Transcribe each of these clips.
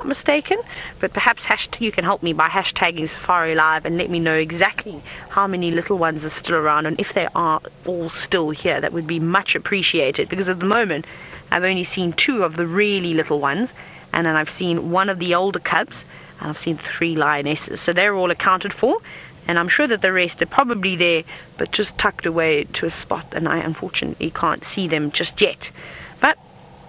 not mistaken. But perhaps you can help me by hashtagging Safari Live and let me know exactly how many little ones are still around, and if they are all still here. That would be much appreciated, because at the moment I've only seen 2 of the really little ones, and then I've seen 1 of the older cubs, and I've seen 3 lionesses. So they're all accounted for, and I'm sure that the rest are probably there, but just tucked away to a spot, and I unfortunately can't see them just yet. But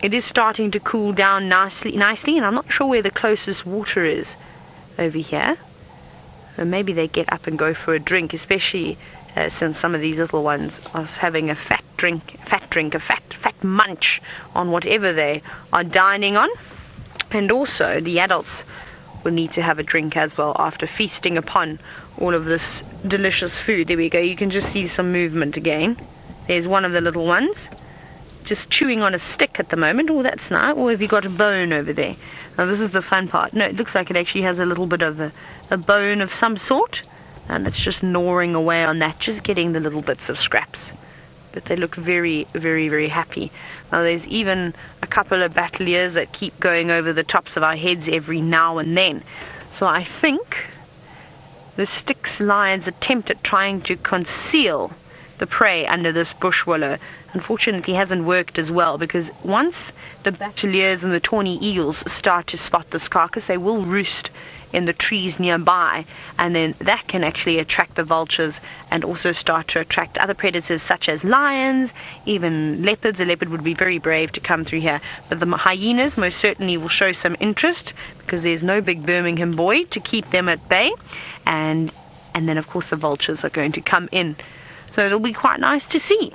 it is starting to cool down nicely, and I'm not sure where the closest water is over here. So maybe they get up and go for a drink, especially since some of these little ones are having a fat munch on whatever they are dining on. And also the adults will need to have a drink as well after feasting upon all of this delicious food. There we go, you can just see some movement again. There's one of the little ones just chewing on a stick at the moment. Oh, that's nice. Or have you got a bone over there? Now this is the fun part. No, it looks like it actually has a little bit of a bone of some sort, and it's just gnawing away on that, just getting the little bits of scraps. But they look very, very, very happy. Now there's even a couple of battlers that keep going over the tops of our heads every now and then. So I think the Styx lion's attempt at trying to conceal the prey under this bush willow unfortunately hasn't worked as well, because once the battlers and the tawny eagles start to spot this carcass, they will roost in the trees nearby, and then that can actually attract the vultures and also start to attract other predators such as lions, even leopards. A leopard would be very brave to come through here, but the hyenas most certainly will show some interest, because there's no big Birmingham Boy to keep them at bay, and then of course the vultures are going to come in. So it'll be quite nice to see.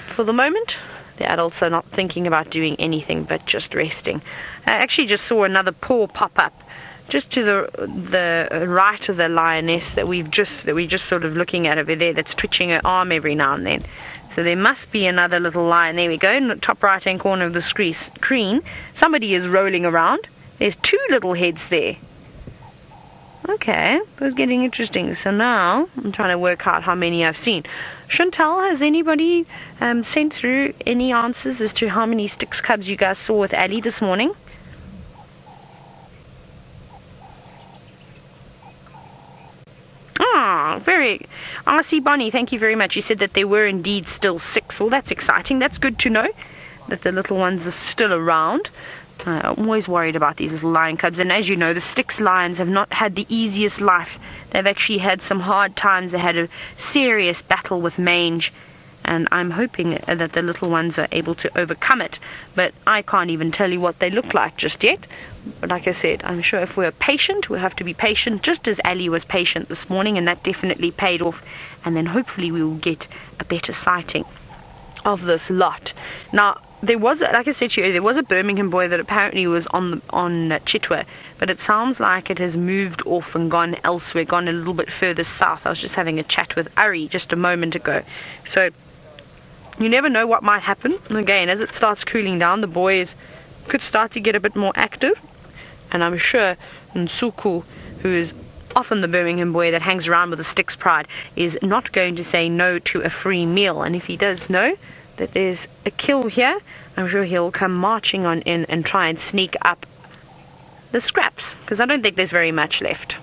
For the moment, the adults are not thinking about doing anything but just resting. I actually just saw another paw pop up just to the right of the lioness that we're just sort of looking at over there, that's twitching her arm every now and then. So there must be another little lion. There we go, in the top right hand corner of the screen. Somebody is rolling around. There's 2 little heads there. Okay, that's getting interesting. So now I'm trying to work out how many I've seen. Chantal, has anybody sent through any answers as to how many Styx cubs you guys saw with Ali this morning? Ah, very. RC Bonnie, thank you very much. You said that there were indeed still 6. Well, that's exciting. That's good to know that the little ones are still around. I'm always worried about these little lion cubs, and as you know, the Styx lions have not had the easiest life. They've actually had some hard times. They had a serious battle with mange, and I'm hoping that the little ones are able to overcome it, but I can't even tell you what they look like just yet. But like I said, I'm sure if we're patient, we'll have to be patient, just as Ali was patient this morning, and that definitely paid off, and then hopefully we will get a better sighting of this lot. Now, there was, like I said to you, there was a Birmingham Boy that apparently was on Chitwa, but it sounds like it has moved off and gone elsewhere, gone a little bit further south. I was just having a chat with Ari just a moment ago. So you never know what might happen. Again, as it starts cooling down, the boys could start to get a bit more active, and I'm sure Nsuku, who is often the Birmingham Boy that hangs around with the Styx pride, is not going to say no to a free meal, and if he does know that there's a kill here, I'm sure he'll come marching on in and try and sneak up the scraps, because I don't think there's very much left.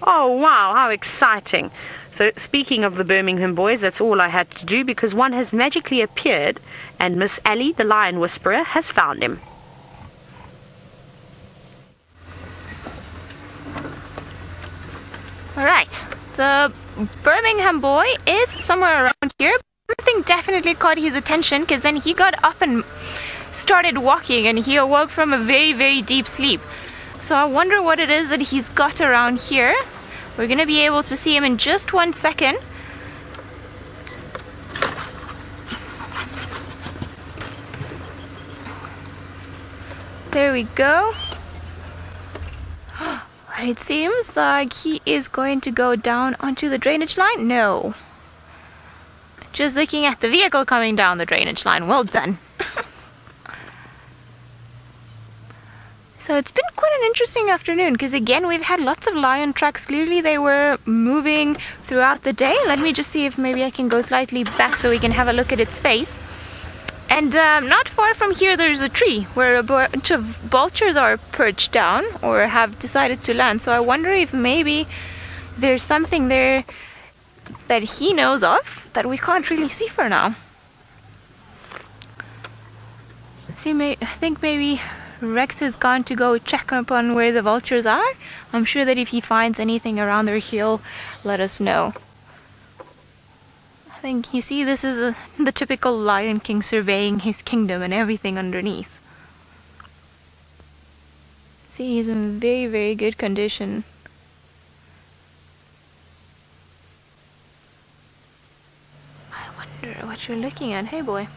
Oh wow, how exciting. So speaking of the Birmingham Boys, that's all I had to do, because one has magically appeared and Miss Ali, the Lion Whisperer, has found him. Alright, the Birmingham Boy is somewhere around here. Everything definitely caught his attention, because then he got up and started walking, and he awoke from a very, very deep sleep. So I wonder what it is that he's got around here. We're going to be able to see him in just 1 second. There we go. But it seems like he is going to go down onto the drainage line. No. Just looking at the vehicle coming down the drainage line. Well done. So it's been quite an interesting afternoon, because again we've had lots of lion tracks. Clearly they were moving throughout the day. Let me just see if maybe I can go slightly back so we can have a look at its face. And not far from here there's a tree where a bunch of vultures are perched down or have decided to land. So I wonder if maybe there's something there that he knows of that we can't really see for now. See, I think maybe Rex has gone to go check upon where the vultures are. I'm sure that if he finds anything around there, he'll let us know. I think, you see, this is the typical Lion King surveying his kingdom and everything underneath. See, he's in very, very good condition. I wonder what you're looking at. Hey, boy.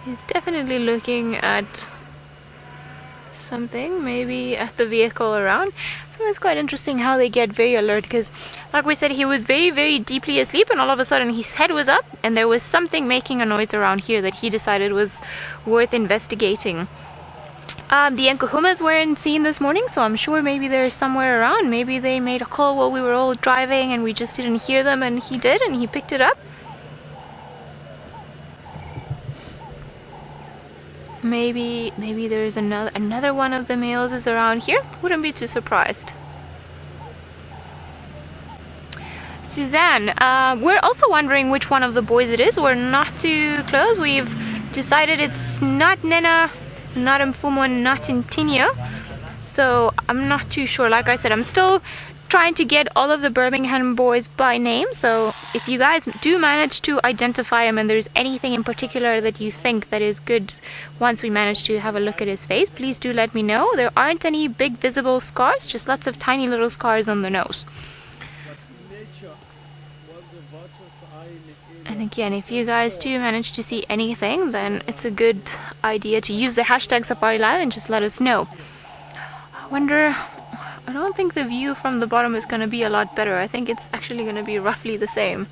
He's definitely looking at something, maybe at the vehicle around. So it's quite interesting how they get very alert, because like we said, he was very, very deeply asleep, and all of a sudden his head was up and there was something making a noise around here that he decided was worth investigating. The Nkuhumas weren't seen this morning, so I'm sure maybe they're somewhere around. Maybe they made a call while we were all driving and we just didn't hear them, and he did, and he picked it up. Maybe there's another one of the males is around here. Wouldn't be too surprised. Suzanne, we're also wondering which one of the boys it is. We're not too close. We've decided it's not Nena, not Mfumo, and not Intinio. So I'm not too sure. Like I said, I'm still trying to get all of the Birmingham boys by name, so if you guys do manage to identify him and there's anything in particular that you think that is good once we manage to have a look at his face, please do let me know. There aren't any big visible scars, just lots of tiny little scars on the nose. And again, if you guys do manage to see anything, then it's a good idea to use the hashtag Safari Live and just let us know. I wonder, I don't think the view from the bottom is going to be a lot better. I think it's actually going to be roughly the same,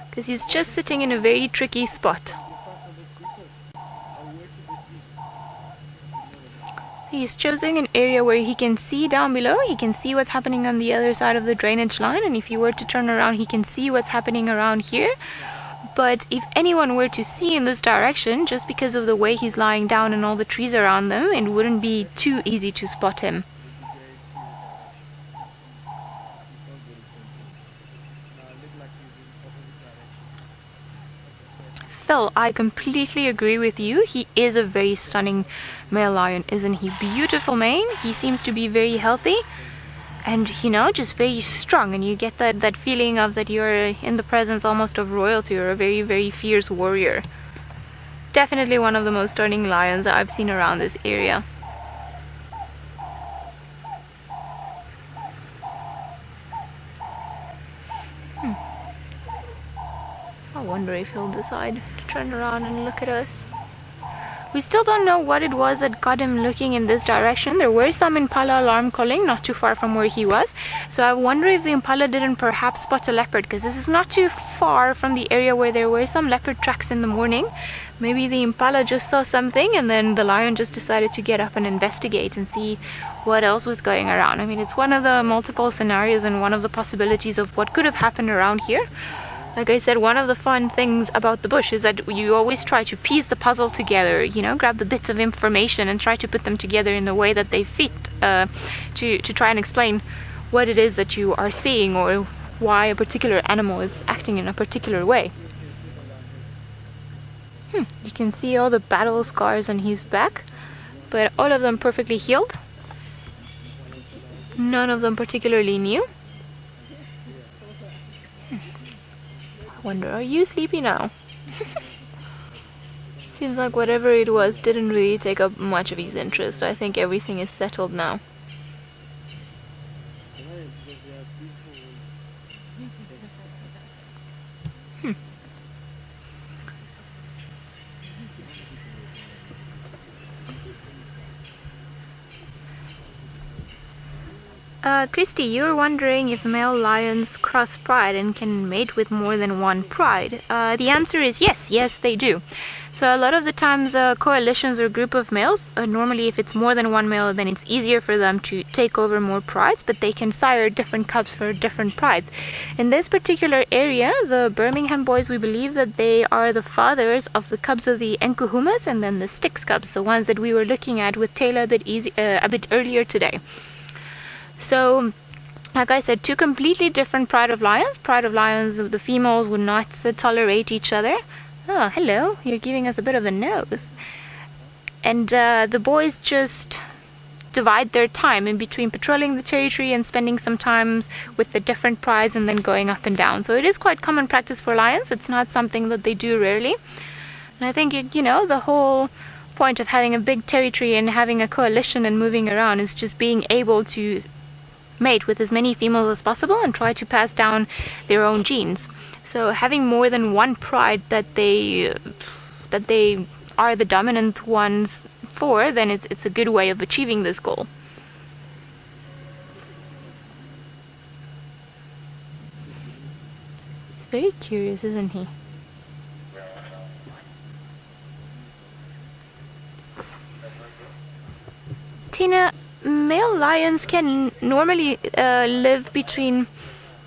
because he's just sitting in a very tricky spot. He's choosing an area where he can see down below, he can see what's happening on the other side of the drainage line, and if he were to turn around he can see what's happening around here. But if anyone were to see in this direction, just because of the way he's lying down and all the trees around them, it wouldn't be too easy to spot him. Phil, I completely agree with you. He is a very stunning male lion, isn't he? Beautiful mane. He seems to be very healthy and, you know, just very strong, and you get that feeling of that you're in the presence almost of royalty, or a very, very fierce warrior. Definitely one of the most stunning lions I've seen around this area. I wonder if he'll decide to turn around and look at us. We still don't know what it was that got him looking in this direction. There were some impala alarm calling not too far from where he was. So I wonder if the impala didn't perhaps spot a leopard, because this is not too far from the area where there were some leopard tracks in the morning. Maybe the impala just saw something and then the lion just decided to get up and investigate and see what else was going around. I mean, it's one of the multiple scenarios and one of the possibilities of what could have happened around here. Like I said, one of the fun things about the bush is that you always try to piece the puzzle together, you know, grab the bits of information and try to put them together in a way that they fit, to try and explain what it is that you are seeing or why a particular animal is acting in a particular way. You can see all the battle scars on his back, but all of them perfectly healed. None of them particularly new. I wonder, are you sleepy now? Seems like whatever it was didn't really take up much of his interest. I think everything is settled now. Christy, you're wondering if male lions cross pride and can mate with more than one pride. The answer is yes, they do. So a lot of the times coalitions or group of males, normally if it's more than one male, then it's easier for them to take over more prides, but they can sire different cubs for different prides. In this particular area, the Birmingham boys, we believe that they are the fathers of the cubs of the Nkuhumas and then the Styx cubs, the ones that we were looking at with Taylor a bit earlier today. So like I said, two completely different pride of lions. Pride of lions, the females would not tolerate each other. Oh, hello, you're giving us a bit of a nose. And the boys just divide their time in between patrolling the territory and spending some time with the different prides and then going up and down. So it is quite common practice for lions. It's not something that they do rarely. And I think, you know, the whole point of having a big territory and having a coalition and moving around is just being able to mate with as many females as possible and try to pass down their own genes. So having more than one pride that they are the dominant ones for, then it's a good way of achieving this goal. He's very curious, isn't he? Tina, male lions can normally live between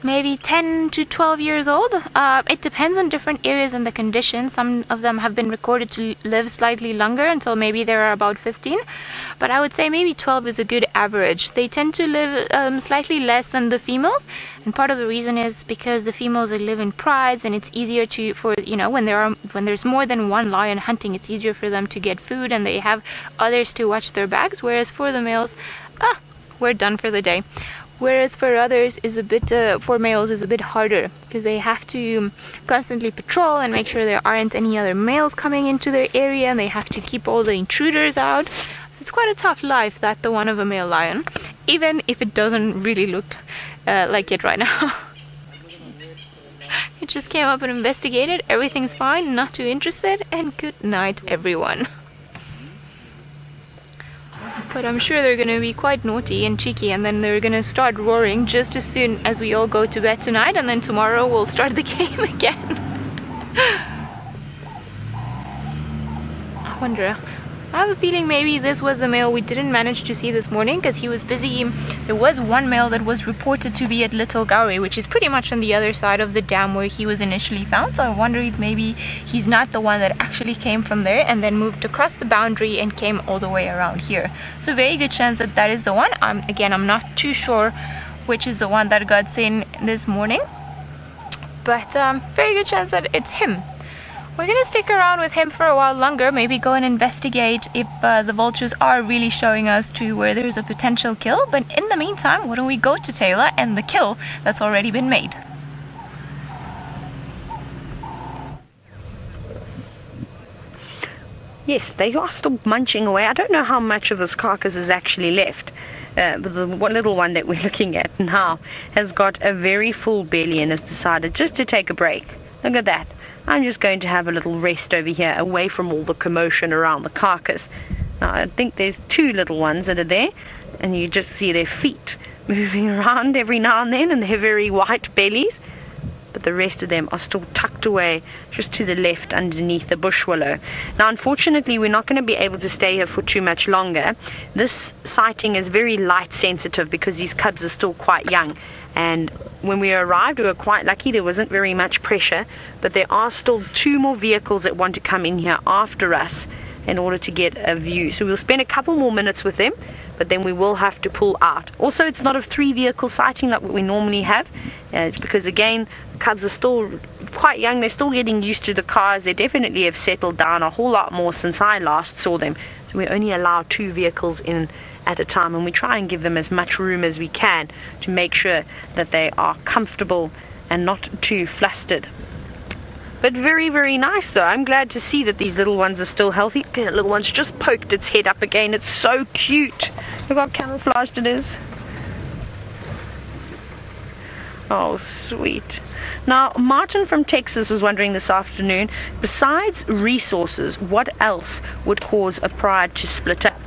maybe 10 to 12 years old. It depends on different areas and the conditions. Some of them have been recorded to live slightly longer, until maybe they're about 15. But I would say maybe 12 is a good average. They tend to live slightly less than the females, and part of the reason is because the females live in prides, and it's easier when there's more than one lion hunting, it's easier for them to get food, and they have others to watch their backs. Whereas for the males, we're done for the day. Whereas for others for males is a bit harder, because they have to constantly patrol and make sure there aren't any other males coming into their area, and they have to keep all the intruders out. So it's quite a tough life, the one of a male lion, even if it doesn't really look like it right now. It just came up and investigated, everything's fine, not too interested, and good night everyone. But I'm sure they're gonna be quite naughty and cheeky, and then they're gonna start roaring just as soon as we all go to bed tonight, and then tomorrow we'll start the game again. I wonder, I have a feeling maybe this was the male we didn't manage to see this morning, because he was busy. There was one male that was reported to be at Little Gowrie, which is pretty much on the other side of the dam where he was initially found. So I wonder if maybe he's not the one that actually came from there and then moved across the boundary and came all the way around here. So very good chance that that is the one. Again, I'm not too sure which is the one that got seen this morning, but very good chance that it's him. We're gonna stick around with him for a while longer, maybe go and investigate if the vultures are really showing us to where there's a potential kill. But in the meantime, why don't we go to Taylor and the kill that's already been made. Yes, they are still munching away. I don't know how much of this carcass is actually left. But the little one that we're looking at now has got a very full belly and has decided just to take a break. Look at that. I'm just going to have a little rest over here, away from all the commotion around the carcass. Now, I think there's two little ones that are there, and you just see their feet moving around every now and then, and their very white bellies. But the rest of them are still tucked away just to the left underneath the bush willow. Now, unfortunately, we're not going to be able to stay here for too much longer. This sighting is very light sensitive because these cubs are still quite young. And when we arrived, we were quite lucky. There wasn't very much pressure, but there are still two more vehicles that want to come in here after us in order to get a view. So we'll spend a couple more minutes with them, but then we will have to pull out. Also, it's not a 3-vehicle sighting like what we normally have, because again, the cubs are still quite young. They're still getting used to the cars. They definitely have settled down a whole lot more since I last saw them. So we only allow 2 vehicles in at a time, and we try and give them as much room as we can to make sure that they are comfortable and not too flustered. But very, very nice though. I'm glad to see that these little ones are still healthy. The little one's just poked its head up again. It's so cute. Look how camouflaged it is. Oh, sweet. Now, Martin from Texas was wondering this afternoon, besides resources, what else would cause a pride to split up?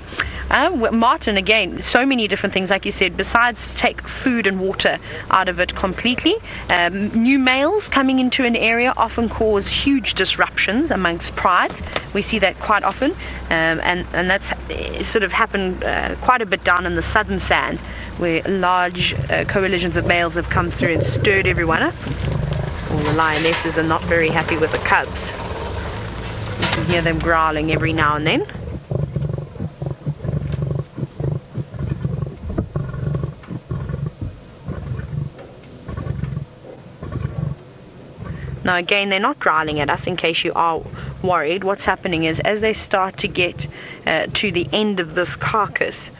Martin, again, so many different things, like you said, besides take food and water out of it completely. New males coming into an area often cause huge disruptions amongst prides. We see that quite often, and that's sort of happened quite a bit down in the southern sands, where large coalitions of males have come through and stirred everyone up. All the lionesses are not very happy with the cubs. You can hear them growling every now and then. Now again, they're not growling at us, in case you are worried. What's happening is, as they start to get to the end of this carcass,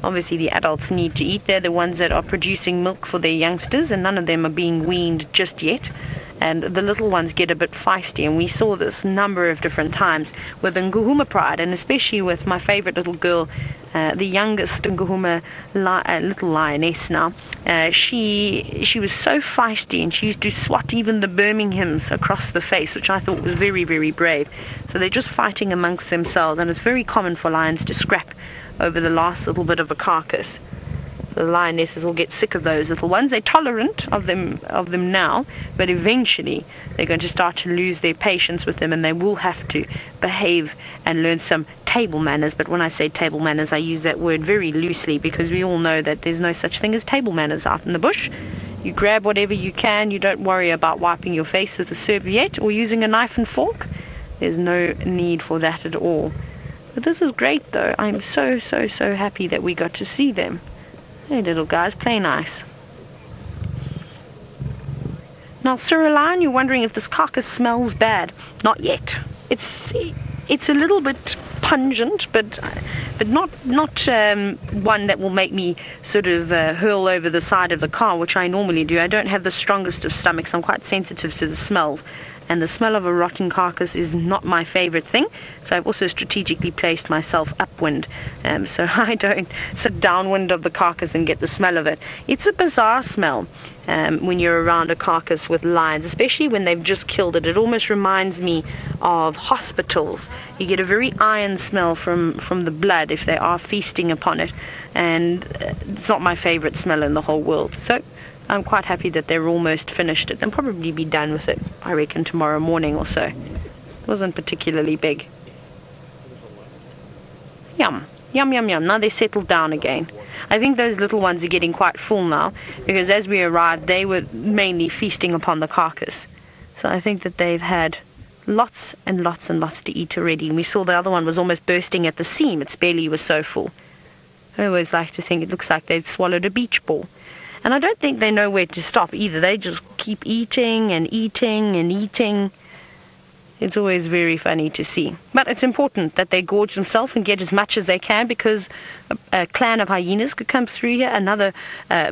obviously the adults need to eat. They're the ones that are producing milk for their youngsters, and none of them are being weaned just yet. And the little ones get a bit feisty, and we saw this a number of different times with the Nguhuma pride, and especially with my favorite little girl, the youngest Nguhuma little lioness now. She was so feisty, and she used to swat even the Birminghams across the face, which I thought was very, very brave. So they're just fighting amongst themselves, and it's very common for lions to scrap over the last little bit of a carcass. The lionesses will get sick of those little ones. They're tolerant of them now, but eventually they're going to start to lose their patience with them, and they will have to behave and learn some table manners. But when I say table manners, I use that word very loosely, because we all know that there's no such thing as table manners out in the bush. You grab whatever you can. You don't worry about wiping your face with a serviette or using a knife and fork. There's no need for that at all. But this is great, though. I'm so happy that we got to see them. Hey, little guys, play nice. Now, Lion, you're wondering if this carcass smells bad. Not yet. It's a little bit pungent, but not one that will make me sort of hurl over the side of the car, which I normally do. I don't have the strongest of stomachs. I'm quite sensitive to the smells, and the smell of a rotten carcass is not my favorite thing. So I've also strategically placed myself upwind, so I don't sit downwind of the carcass and get the smell of it. It's a bizarre smell when you're around a carcass with lions, especially when they've just killed it. It almost reminds me of hospitals. You get a very iron smell from the blood if they are feasting upon it, and it's not my favorite smell in the whole world. So I'm quite happy that they're almost finished it. They'll probably be done with it, I reckon, tomorrow morning or so. It wasn't particularly big. Yum. Yum, yum, yum. Now they're settled down again. I think those little ones are getting quite full now, because as we arrived, they were mainly feasting upon the carcass. So I think that they've had lots and lots and lots to eat already. And we saw the other one was almost bursting at the seam. Its belly was so full. I always like to think it looks like they've swallowed a beach ball. And I don't think they know where to stop either. They just keep eating and eating and eating. It's always very funny to see. But it's important that they gorge themselves and get as much as they can, because a clan of hyenas could come through here. Another,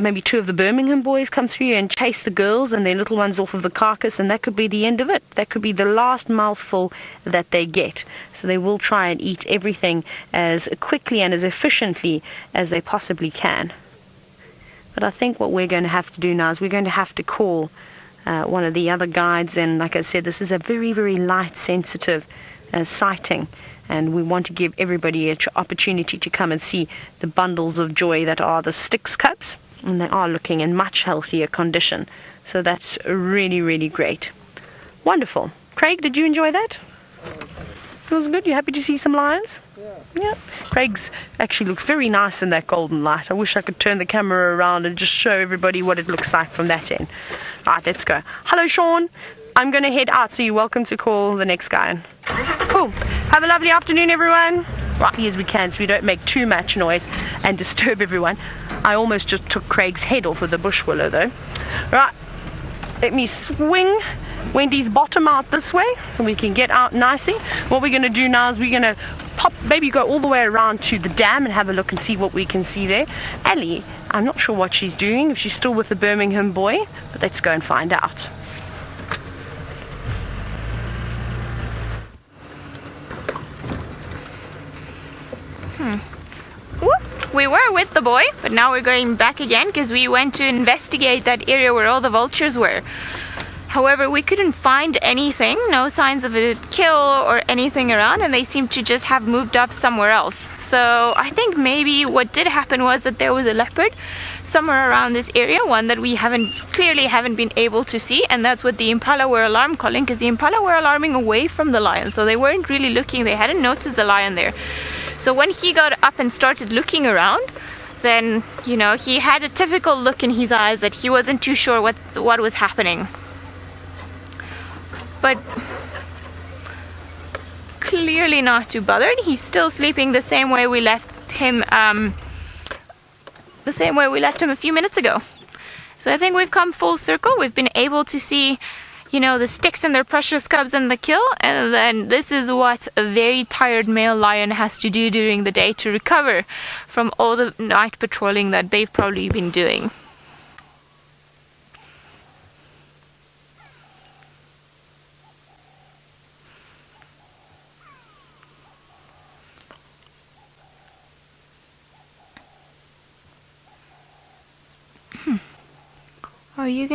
maybe two of the Birmingham boys come through here and chase the girls and their little ones off of the carcass, and that could be the end of it. That could be the last mouthful that they get. So they will try and eat everything as quickly and as efficiently as they possibly can. But I think what we're going to have to do now is we're going to have to call one of the other guides, and like I said, this is a very, very light sensitive sighting, and we want to give everybody an opportunity to come and see the bundles of joy that are the Styx cubs, and they are looking in much healthier condition. So that's really, really great. Wonderful. Craig, did you enjoy that? It was good. You happy to see some lions? Yeah. Craig's actually looks very nice in that golden light. I wish I could turn the camera around and just show everybody what it looks like from that end. Right, let's go. Hello, Sean. I'm going to head out, so you're welcome to call the next guy. Cool. Have a lovely afternoon, everyone. Right as we can, so we don't make too much noise and disturb everyone. I almost just took Craig's head off of the bush willow, though. Right. Let me swing Wendy's bottom out this way so we can get out nicely. What we're going to do now is we're going to maybe go all the way around to the dam and have a look and see what we can see there. Ellie, I'm not sure what she's doing, if she's still with the Birmingham Boy, but let's go and find out. We were with the boy, but now we're going back again because we went to investigate that area where all the vultures were. However, we couldn't find anything, no signs of a kill or anything around, and they seem to just have moved off somewhere else. So I think maybe what did happen was that there was a leopard somewhere around this area, one that we clearly haven't been able to see, and that's what the impala were alarm calling, because the impala were alarming away from the lion, so they weren't really looking, they hadn't noticed the lion there. So when he got up and started looking around, then, you know, he had a typical look in his eyes that he wasn't too sure what was happening. But clearly not too bothered. He's still sleeping the same way we left him a few minutes ago. So I think we've come full circle. We've been able to see, you know, the Styx and their precious cubs and the kill, and then this is what a very tired male lion has to do during the day to recover from all the night patrolling that they've probably been doing. Are you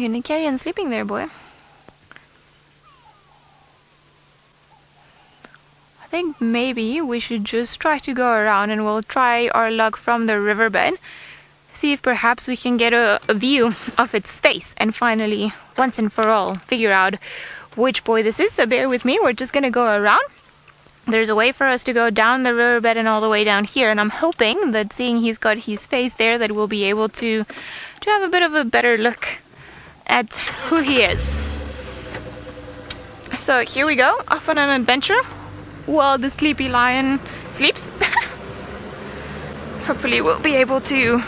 gonna carry on sleeping there, boy? I think maybe we should just try to go around, and we'll try our luck from the riverbed, see if perhaps we can get a view of its face and finally, once and for all, figure out which boy this is. So bear with me, we're just gonna go around. There's a way for us to go down the riverbed and all the way down here, and I'm hoping that seeing he's got his face there, that we'll be able to have a bit of a better look at who he is. So here we go, off on an adventure while the sleepy lion sleeps. Hopefully we'll be able to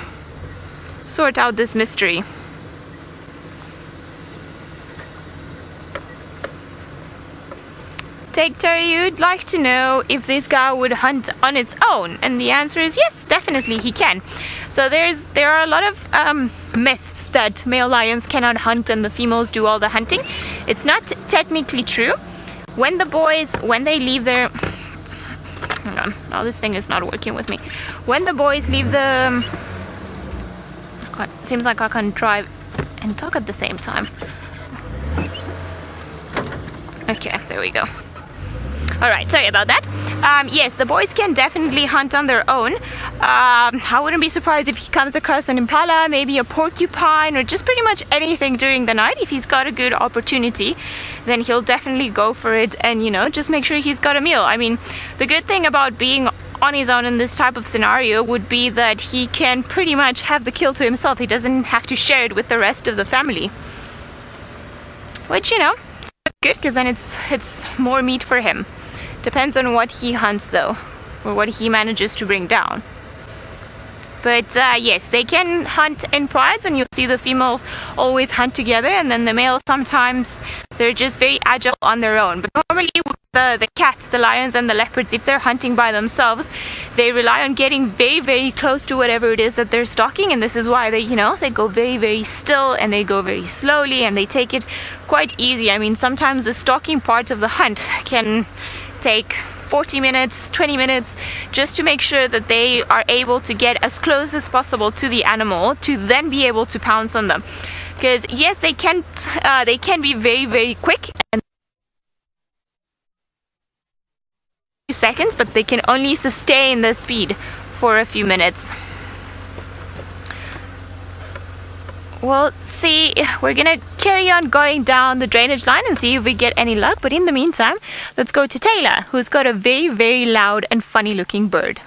sort out this mystery. Take Terry, you'd like to know if this guy would hunt on its own, and the answer is yes, definitely he can. So there are a lot of myths that male lions cannot hunt and the females do all the hunting. It's not technically true. When they leave their... Hang on, oh, this thing is not working with me. When the boys leave the... God, seems like I can't drive and talk at the same time. Okay, there we go. Alright, sorry about that. Yes, the boys can definitely hunt on their own. I wouldn't be surprised if he comes across an impala, maybe a porcupine, or just pretty much anything during the night. If he's got a good opportunity, then he'll definitely go for it and, you know, just make sure he's got a meal. I mean, the good thing about being on his own in this type of scenario would be that he can pretty much have the kill to himself. He doesn't have to share it with the rest of the family. Which, you know, it's good, because then it's more meat for him. Depends on what he hunts though, or what he manages to bring down. But yes, they can hunt in prides, and you'll see the females always hunt together, and then the males sometimes they're just very agile on their own. But normally with the cats, the lions and the leopards, if they're hunting by themselves, they rely on getting very, very close to whatever it is that they're stalking, and this is why they, you know, they go very, very still, and they go very slowly, and they take it quite easy. I mean, sometimes the stalking part of the hunt can take 40 minutes, 20 minutes, just to make sure that they are able to get as close as possible to the animal to then be able to pounce on them. Because yes, they can be very, very quick and seconds, but they can only sustain the speed for a few minutes. Well, see, we're gonna carry on going down the drainage line and see if we get any luck, but in the meantime, let's go to Taylor, who's got a very, very loud and funny looking bird.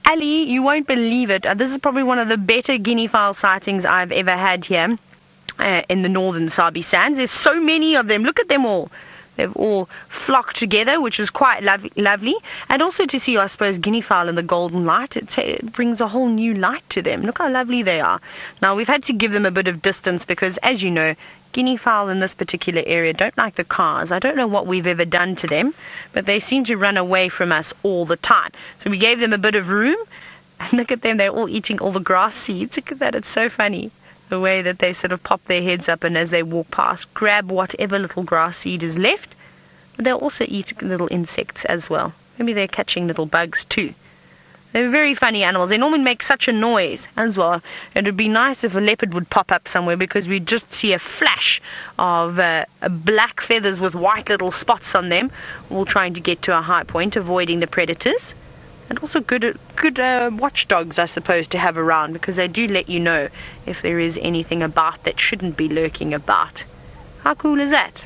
Ali, you won't believe it. This is probably one of the better guinea fowl sightings I've ever had here in the northern Sabi Sands. There's so many of them. Look at them all. They've all flocked together, which is quite lovely. And also to see, I suppose, guinea fowl in the golden light, it brings a whole new light to them. Look how lovely they are. Now, we've had to give them a bit of distance because, as you know, guinea fowl in this particular area don't like the cars. I don't know what we've ever done to them, but they seem to run away from us all the time. So we gave them a bit of room. And look at them, they're all eating all the grass seeds. Look at that, it's so funny. The way that they sort of pop their heads up and as they walk past, grab whatever little grass seed is left. But they'll also eat little insects as well. Maybe they're catching little bugs too. They're very funny animals. They normally make such a noise as well. It would be nice if a leopard would pop up somewhere, because we just see a flash of black feathers with white little spots on them, all trying to get to a high point, avoiding the predators. And also good watchdogs, I suppose, to have around, because they do let you know if there is anything about that shouldn't be lurking about. How cool is that?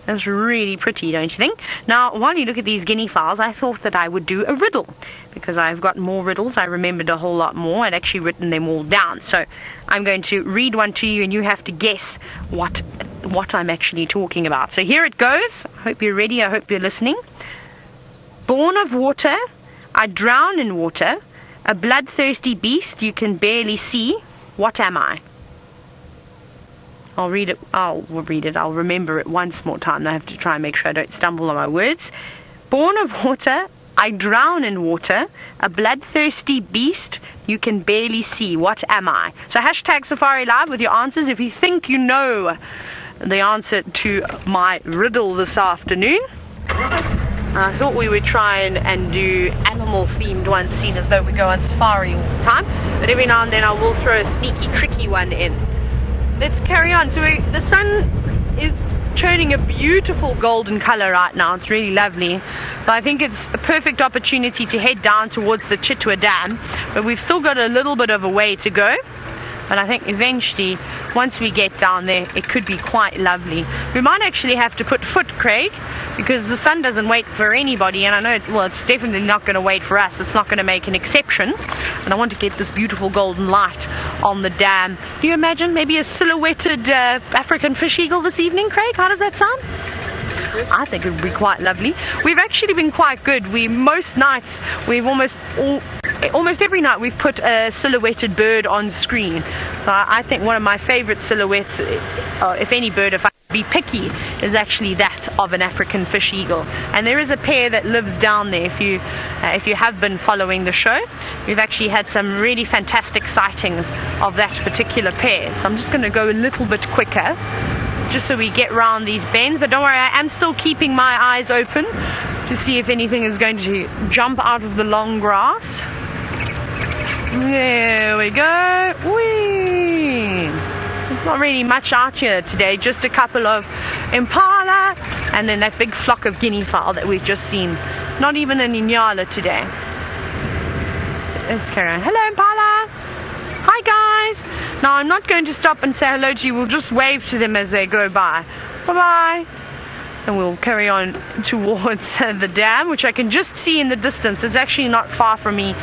That's really pretty, don't you think? Now, while you look at these guinea fowls, I thought that I would do a riddle, because I've got more riddles. I remembered a whole lot more. I'd actually written them all down. So I'm going to read one to you, and you have to guess what I'm actually talking about. So here it goes. I hope you're ready. I hope you're listening. Born of water, I drown in water. A bloodthirsty beast you can barely see. What am I? I'll read it. I'll remember it once more time. I have to try and make sure I don't stumble on my words. Born of water, I drown in water. A bloodthirsty beast you can barely see. What am I? So hashtag Safari Live with your answers if you think you know the answer to my riddle this afternoon. I thought we would try and do animal themed ones, seen as though we go on safari all the time. But every now and then I will throw a sneaky, tricky one in. Let's carry on. So the sun is turning a beautiful golden color right now. It's really lovely. But I think it's a perfect opportunity to head down towards the Chitwa Dam. But we've still got a little bit of a way to go. But I think eventually, once we get down there, it could be quite lovely. We might actually have to put foot, Craig, because the sun doesn't wait for anybody, and I know, well, it's definitely not going to wait for us. It's not going to make an exception. And I want to get this beautiful golden light on the dam. Do you imagine maybe a silhouetted African fish eagle this evening, Craig? How does that sound? I think it would be quite lovely. We've actually been quite good. Most nights, we've almost every night we've put a silhouetted bird on screen. I think one of my favorite silhouettes, if any bird, if I be picky, is actually that of an African fish eagle. And there is a pair that lives down there. If you have been following the show, we've actually had some really fantastic sightings of that particular pair. So I'm just going to go a little bit quicker, just so we get round these bends. But don't worry, I am still keeping my eyes open to see if anything is going to jump out of the long grass. There we go. Whee! Not really much out here today, just a couple of impala and then that big flock of guinea fowl that we've just seen. Not even an inyala today. Let's carry on. Hello, impala. Hi, guys. Now, I'm not going to stop and say hello to you. We'll just wave to them as they go by. Bye-bye. And we'll carry on towards the dam, which I can just see in the distance. It's actually not far from me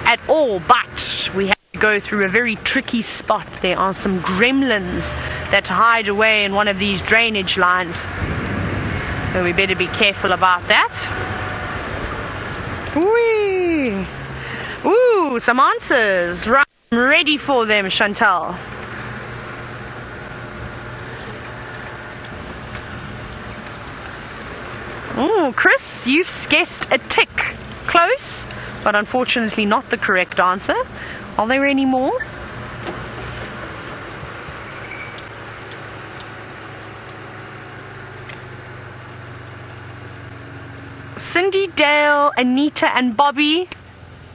at all, but we have to go through a very tricky spot. There are some gremlins that hide away in one of these drainage lines, so we better be careful about that. Whee! Ooh, some answers. Right, I'm ready for them, Chantal. Oh, Chris, you've guessed a tick. Close, but unfortunately not the correct answer. Are there any more? Cindy, Dale, Anita and Bobby,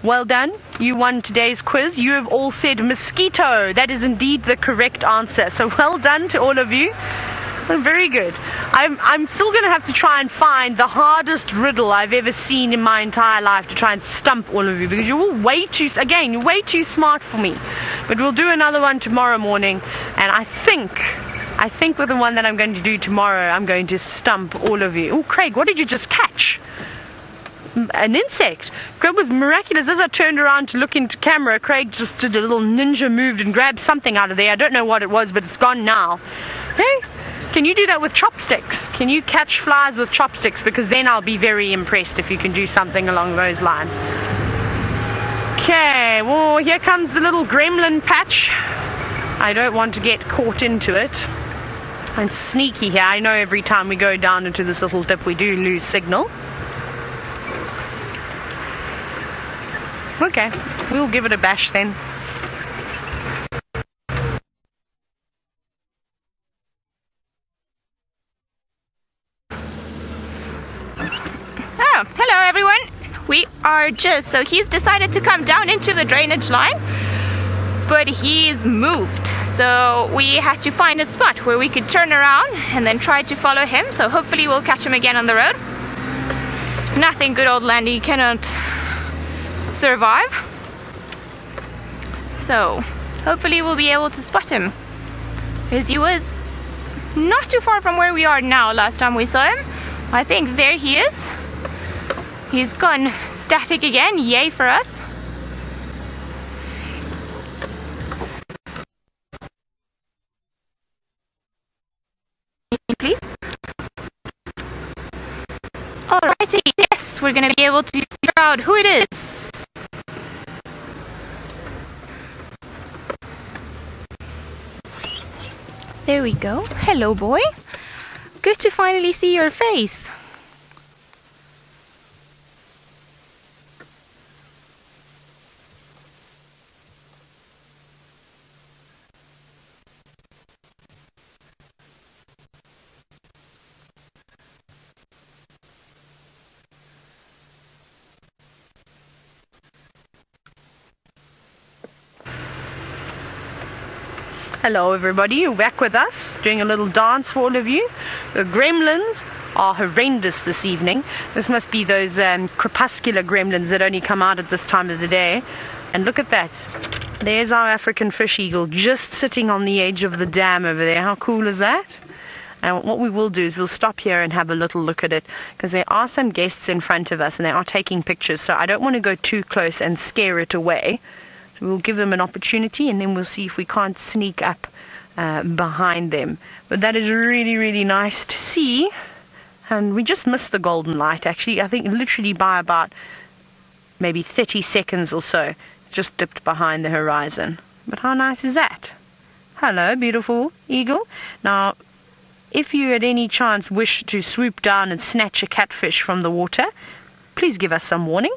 well done. You won today's quiz. You have all said mosquito. That is indeed the correct answer. So well done to all of you. Very good. I'm still going to have to try and find the hardest riddle I've ever seen in my entire life to try and stump all of you, because you're all way too smart for me. But we'll do another one tomorrow morning, and I think with the one that I'm going to do tomorrow, I'm going to stump all of you. Oh, Craig, what did you just catch? An insect. Craig was miraculous. As I turned around to look into camera, Craig just did a little ninja move and grabbed something out of there. I don't know what it was, but it's gone now. Hey? Can you do that with chopsticks? Can you catch flies with chopsticks? Because then I'll be very impressed if you can do something along those lines. Okay, well, here comes the little gremlin patch. I don't want to get caught into it. And sneaky here. I know every time we go down into this little dip, we do lose signal. Okay, we'll give it a bash then. Hello everyone. are just, so he's decided to come down into the drainage line, but he's moved. So we had to find a spot where we could turn around and then try to follow him. So hopefully we'll catch him again on the road. Nothing good old Landy cannot survive. So hopefully we'll be able to spot him, because he was not too far from where we are now last time we saw him. I think there he is. He's gone static again, yay for us. Please. Alrighty, yes, we're gonna be able to figure out who it is. There we go. Hello, boy. Good to finally see your face. Hello everybody, you're back with us, doing a little dance for all of you. The gremlins are horrendous this evening. This must be those crepuscular gremlins that only come out at this time of the day. And look at that. There's our African fish eagle just sitting on the edge of the dam over there. How cool is that? And what we will do is we'll stop here and have a little look at it, because there are some guests in front of us and they are taking pictures, so I don't want to go too close and scare it away. We'll give them an opportunity and then we'll see if we can't sneak up behind them. But that is really, really nice to see. And we just missed the golden light, actually. I think literally by about maybe 30 seconds or so. Just dipped behind the horizon. But how nice is that? Hello, beautiful eagle. Now, if you at any chance wish to swoop down and snatch a catfish from the water, please give us some warning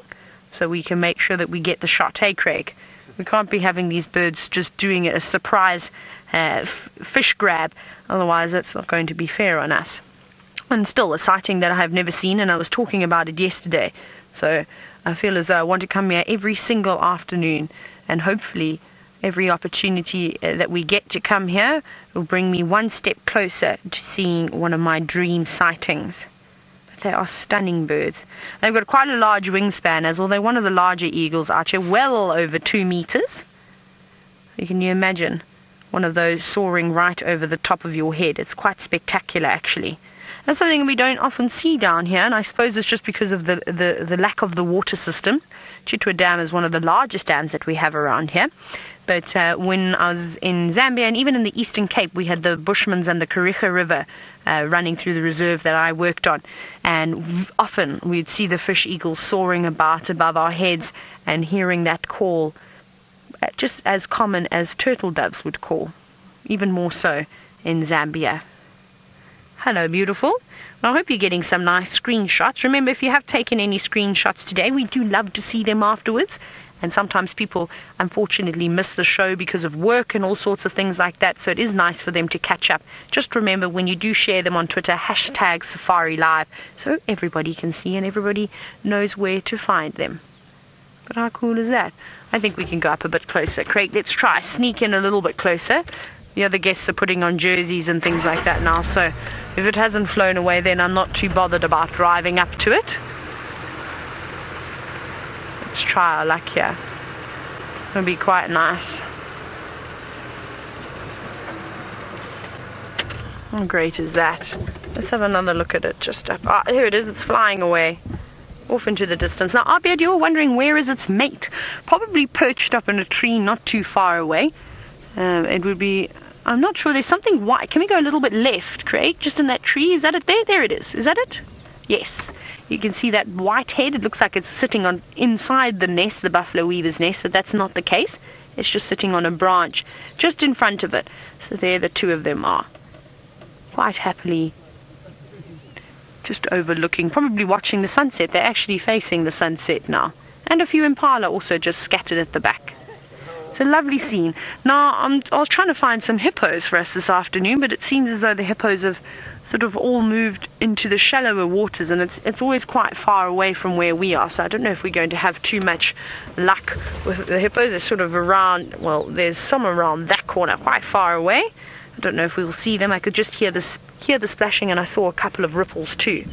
so we can make sure that we get the shot. Hey, Craig. We can't be having these birds just doing a surprise fish grab, otherwise that's not going to be fair on us. And still, a sighting that I have never seen, and I was talking about it yesterday. So I feel as though I want to come here every single afternoon, and hopefully every opportunity that we get to come here will bring me one step closer to seeing one of my dream sightings. They are stunning birds. They've got quite a large wingspan, as although one of the larger eagles, Archer, well over 2 meters. Can you imagine one of those soaring right over the top of your head? It's quite spectacular, actually. That's something we don't often see down here, and I suppose it's just because of the lack of the water system. Chitwa Dam is one of the largest dams that we have around here. But when I was in Zambia and even in the Eastern Cape, we had the Bushmans and the Kariga River running through the reserve that I worked on. And often we'd see the fish eagles soaring about above our heads and hearing that call, just as common as turtle doves would call, even more so in Zambia. Hello, beautiful. Well, I hope you're getting some nice screenshots. Remember, if you have taken any screenshots today, we do love to see them afterwards. And sometimes people, unfortunately, miss the show because of work and all sorts of things like that. So it is nice for them to catch up. Just remember, when you do share them on Twitter, hashtag Safari Live, so everybody can see and everybody knows where to find them. But how cool is that? I think we can go up a bit closer. Craig, let's try. Sneak in a little bit closer. The other guests are putting on jerseys and things like that now. So if it hasn't flown away, then I'm not too bothered about driving up to it. Let's try our luck here. It'll be quite nice. How great is that? Let's have another look at it just up. Ah, here it is. It's flying away off into the distance. Now, Abiyad, you're wondering where is its mate? Probably perched up in a tree not too far away. It would be... I'm not sure. There's something white. Can we go a little bit left, Craig? Just in that tree. Is that it there? There it is. Is that it? Yes. You can see that white head. It looks like it's sitting on inside the nest, the buffalo weaver's nest, but that's not the case. It's just sitting on a branch just in front of it. So there the two of them are. Quite happily just overlooking, probably watching the sunset. They're actually facing the sunset now. And a few impala also just scattered at the back. It's a lovely scene. Now, I was trying to find some hippos for us this afternoon, but it seems as though the hippos have sort of all moved into the shallower waters, and it's always quite far away from where we are, so I don't know if we're going to have too much luck with the hippos. They're sort of around, well, there's some around that corner, quite far away. I don't know if we will see them. I could just hear the splashing, and I saw a couple of ripples too.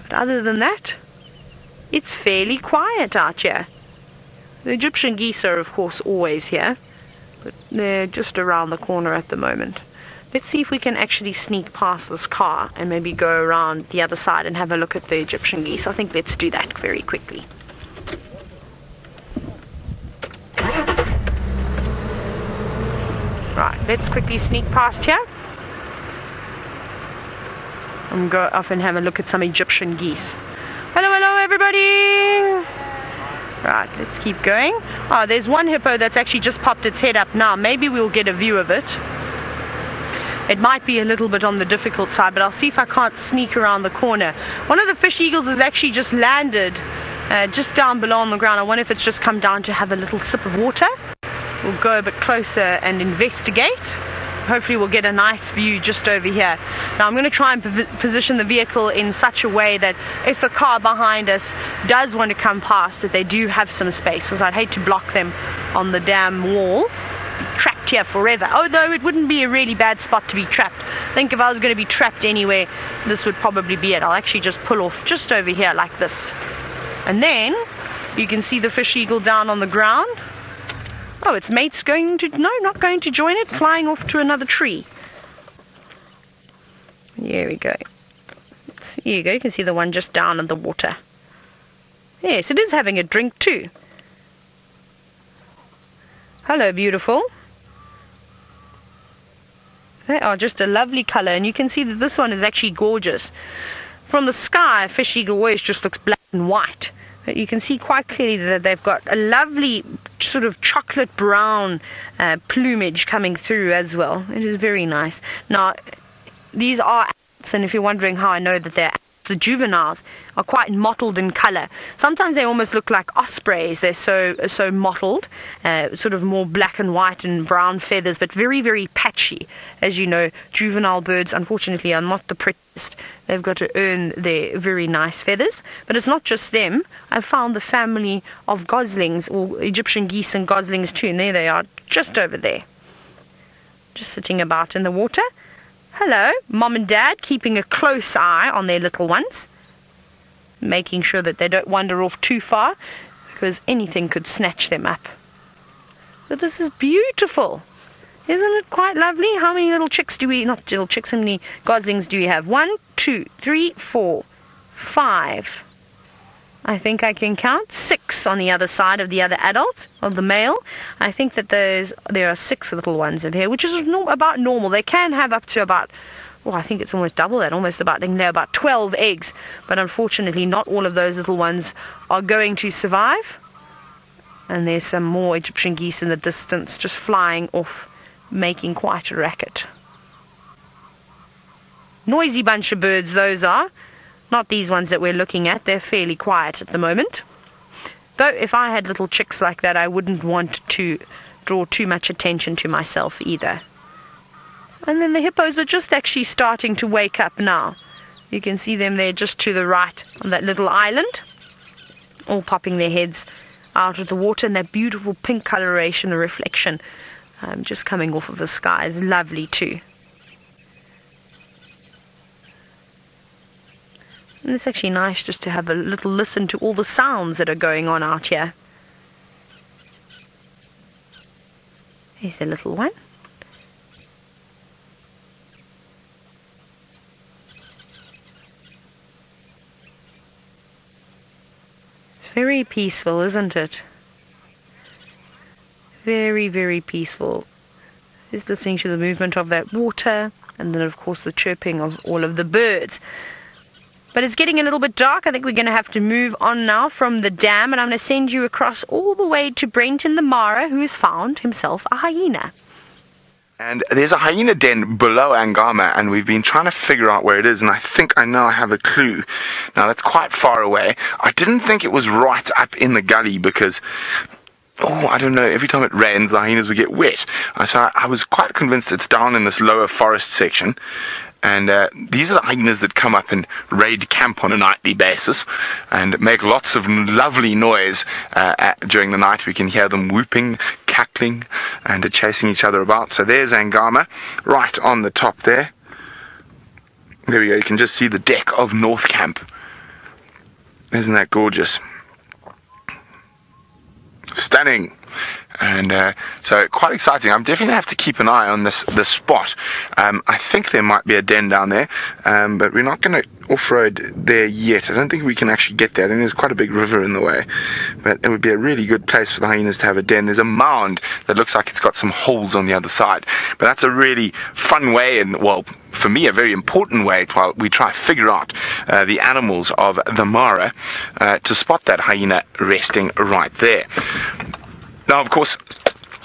But other than that, it's fairly quiet out here. The Egyptian geese are, of course, always here, but they're just around the corner at the moment. Let's see if we can actually sneak past this car and maybe go around the other side and have a look at the Egyptian geese. I think let's do that very quickly. Right, let's quickly sneak past here and go off and have a look at some Egyptian geese. Hello, hello, everybody! Right, let's keep going. Oh, there's one hippo that's actually just popped its head up now. Maybe we'll get a view of it. It might be a little bit on the difficult side, but I'll see if I can't sneak around the corner. One of the fish eagles has actually just landed just down below on the ground. I wonder if it's just come down to have a little sip of water. We'll go a bit closer and investigate. Hopefully we'll get a nice view just over here. Now I'm going to try and position the vehicle in such a way that if the car behind us does want to come past, that they do have some space, because I'd hate to block them on the damn wall. Be trapped here forever. Although it wouldn't be a really bad spot to be trapped. I think if I was going to be trapped anywhere, this would probably be it. I'll actually just pull off just over here like this. And then you can see the fish eagle down on the ground. Oh, its mate's going to... No, not going to join it. Flying off to another tree. Here we go. Here you go. You can see the one just down in the water. Yes, it is having a drink too. Hello, beautiful. They are just a lovely colour, and you can see that this one is actually gorgeous. From the sky, a fish eagle always just looks black and white. But you can see quite clearly that they've got a lovely sort of chocolate brown plumage coming through as well. It is very nice. Now, these are adults, and if you're wondering how I know that they're adults, the juveniles are quite mottled in colour. Sometimes they almost look like ospreys. They're so mottled, sort of more black and white and brown feathers, but very, very patchy. As you know, juvenile birds, unfortunately, are not the prettiest. They've got to earn their very nice feathers. But it's not just them. I found the family of goslings, or Egyptian geese and goslings too, and there they are, just over there. Just sitting about in the water. Hello, Mom and Dad, keeping a close eye on their little ones, making sure that they don't wander off too far, because anything could snatch them up. But this is beautiful. Isn't it quite lovely? How many little chicks do we, not little chicks, how many goslings do we have? 1, 2, 3, 4, 5. I think I can count 6 on the other side of the other adult, of the male. I think that there are 6 little ones in here, which is about normal. They can have up to about, I think it's almost double that, they can lay about 12 eggs. But unfortunately, not all of those little ones are going to survive. And there's some more Egyptian geese in the distance, just flying off, making quite a racket. Noisy bunch of birds, those are. Not these ones that we're looking at. They're fairly quiet at the moment. Though if I had little chicks like that, I wouldn't want to draw too much attention to myself either. And then the hippos are just actually starting to wake up now. You can see them there just to the right on that little island, all popping their heads out of the water, and that beautiful pink coloration, the reflection just coming off of the sky is lovely too. And it's actually nice just to have a little listen to all the sounds that are going on out here. Here's a little one. Very peaceful, isn't it? Very, very peaceful. Just listening to the movement of that water, and then of course the chirping of all of the birds. But it's getting a little bit dark. I think we're going to have to move on now from the dam, and I'm going to send you across all the way to Brent in the Mara, who has found himself a hyena. And there's a hyena den below Angama, and we've been trying to figure out where it is, and I think I know I have a clue. Now, that's quite far away. I didn't think it was right up in the gully, because oh, I don't know, every time it rains, the hyenas would get wet. So I was quite convinced it's down in this lower forest section. And these are the hyenas that come up and raid camp on a nightly basis and make lots of lovely noise during the night. We can hear them whooping, cackling, and chasing each other about. So there's Angama right on the top there. There we go, you can just see the deck of North Camp. Isn't that gorgeous? Stunning. And so quite exciting. I'm definitely going to have to keep an eye on this spot. I think there might be a den down there, but we're not going to off-road there yet. I don't think we can actually get there. I think there's quite a big river in the way, but it would be a really good place for the hyenas to have a den. There's a mound that looks like it's got some holes on the other side, but that's a really fun way, and well, for me, a very important way while we try to figure out the animals of the Mara to spot that hyena resting right there. Now, of course,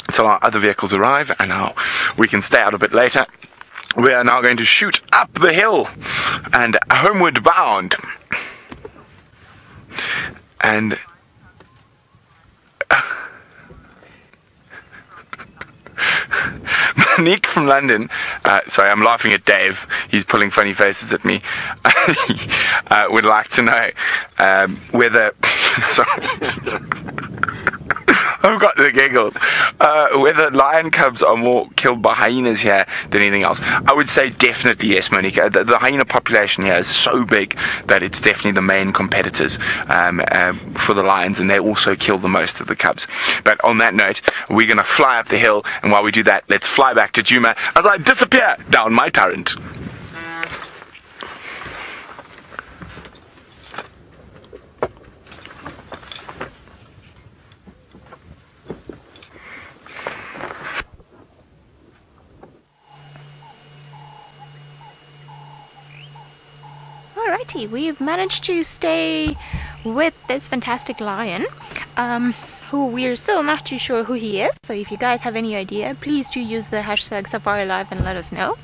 until our other vehicles arrive and now we can stay out a bit later, we are now going to shoot up the hill and homeward bound. And Monique from London, sorry, I'm laughing at Dave, he's pulling funny faces at me, would like to know whether, sorry, I've got the giggles. Whether lion cubs are more killed by hyenas here than anything else. I would say definitely yes, Monica. The hyena population here is so big that it's definitely the main competitors for the lions, and they also kill the most of the cubs. But on that note, we're going to fly up the hill, and while we do that, let's fly back to Djuma as I disappear down my turret. Alrighty, we've managed to stay with this fantastic lion, who we're still not too sure who he is, so if you guys have any idea, please do use the hashtag SafariLive and let us know.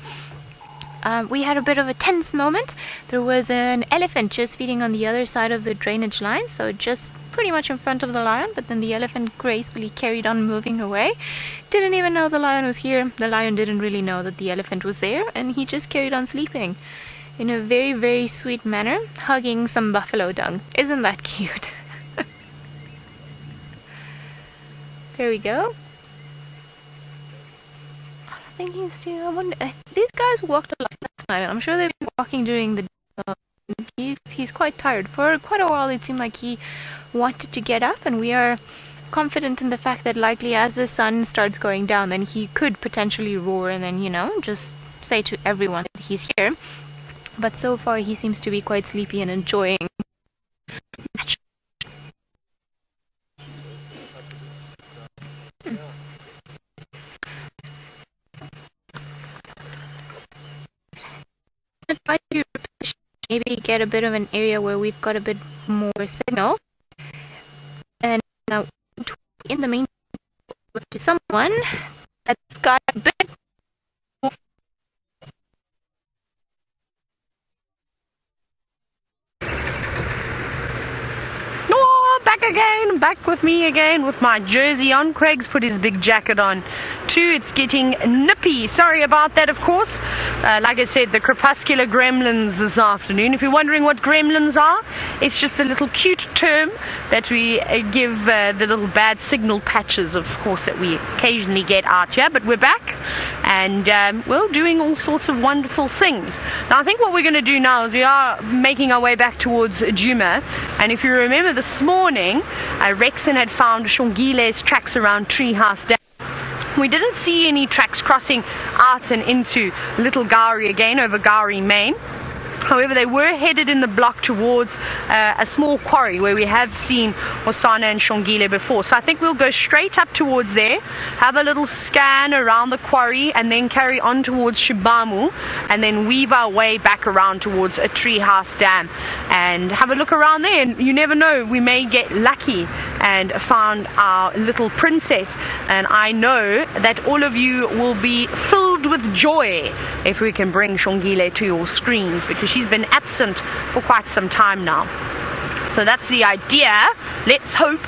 We had a bit of a tense moment. There was an elephant just feeding on the other side of the drainage line, so just pretty much in front of the lion, but then the elephant gracefully carried on moving away. Didn't even know the lion was here. The lion didn't really know that the elephant was there, and he just carried on sleeping in a very, very sweet manner, hugging some buffalo dung. Isn't that cute? There we go. I think he's too. I wonder. These guys walked a lot last night, and I'm sure they've been walking during the day. He's quite tired. For quite a while, it seemed like he wanted to get up, and we are confident in the fact that likely as the sun starts going down, then he could potentially roar and then, you know, just say to everyone that he's here. But so far he seems to be quite sleepy and enjoying. Try to maybe get a bit of an area where we've got a bit more signal. And now in the meantime, to someone that's got a bit again, back with me again with my jersey on. Craig's put his big jacket on too. It's getting nippy. Sorry about that, of course. Like I said, the crepuscular gremlins this afternoon. If you're wondering what gremlins are, it's just a little cute term that we give the little bad signal patches, of course, that we occasionally get out here. But we're back and well, doing all sorts of wonderful things. Now I think what we're going to do now is we are making our way back towards Djuma, and if you remember this morning, Rexon had found Shongile's tracks around Treehouse Dam. We didn't see any tracks crossing out and into Little Gowrie again over Gowrie Main. However, they were headed in the block towards a small quarry where we have seen Osana and Shongile before. So I think we'll go straight up towards there, have a little scan around the quarry, and then carry on towards Shibamu, and then weave our way back around towards a Treehouse Dam and have a look around there. And you never know, we may get lucky and found our little princess. And I know that all of you will be filled with joy if we can bring Shongile to your screens, because she's been absent for quite some time now. So that's the idea. Let's hope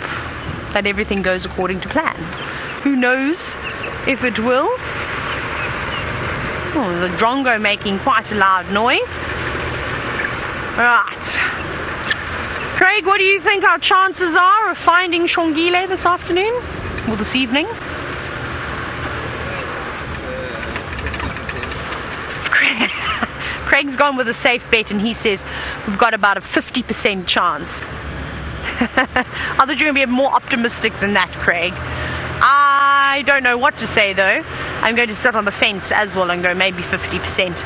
that everything goes according to plan. Who knows if it will? Oh, the drongo making quite a loud noise. Right. Craig, what do you think our chances are of finding Shongile this afternoon? Or this evening? 50%. Craig's gone with a safe bet and he says we've got about a 50% chance. I thought you were going to be more optimistic than that, Craig. I don't know what to say though. I'm going to sit on the fence as well and go maybe 50%.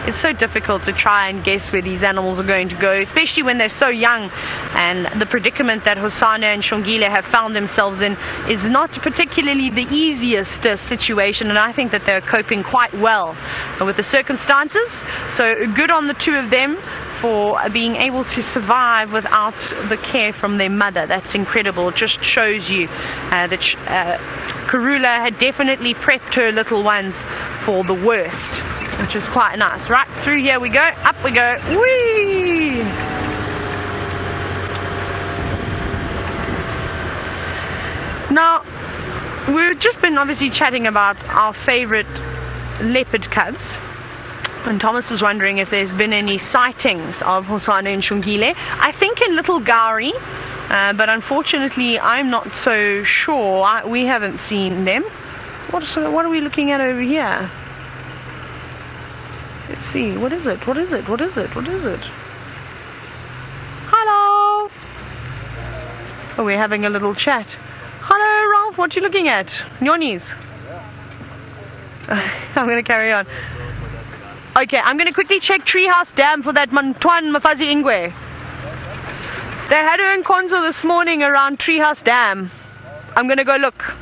It's so difficult to try and guess where these animals are going to go, especially when they're so young, and the predicament that Hosana and Shongile have found themselves in is not particularly the easiest situation, and I think that they're coping quite well with the circumstances. So good on the two of them for being able to survive without the care from their mother. That's incredible. It just shows you that Karula had definitely prepped her little ones for the worst, which is quite nice. Right, through here we go, up we go. Whee! Now, we've just been obviously chatting about our favorite leopard cubs, and Thomas was wondering if there's been any sightings of Hosana and Shongile. I think in Little Gowrie, but unfortunately I'm not so sure. We haven't seen them. What are we looking at over here? Let's see, what is it? What is it? What is it? What is it? Hello! Oh, we're having a little chat. Hello, Ralph, what are you looking at? Nyonies? I'm going to carry on. Okay, I'm going to quickly check Treehouse Dam for that Mantwan Mafazi Ingwe. They had her in Konzo this morning around Treehouse Dam. I'm going to go look.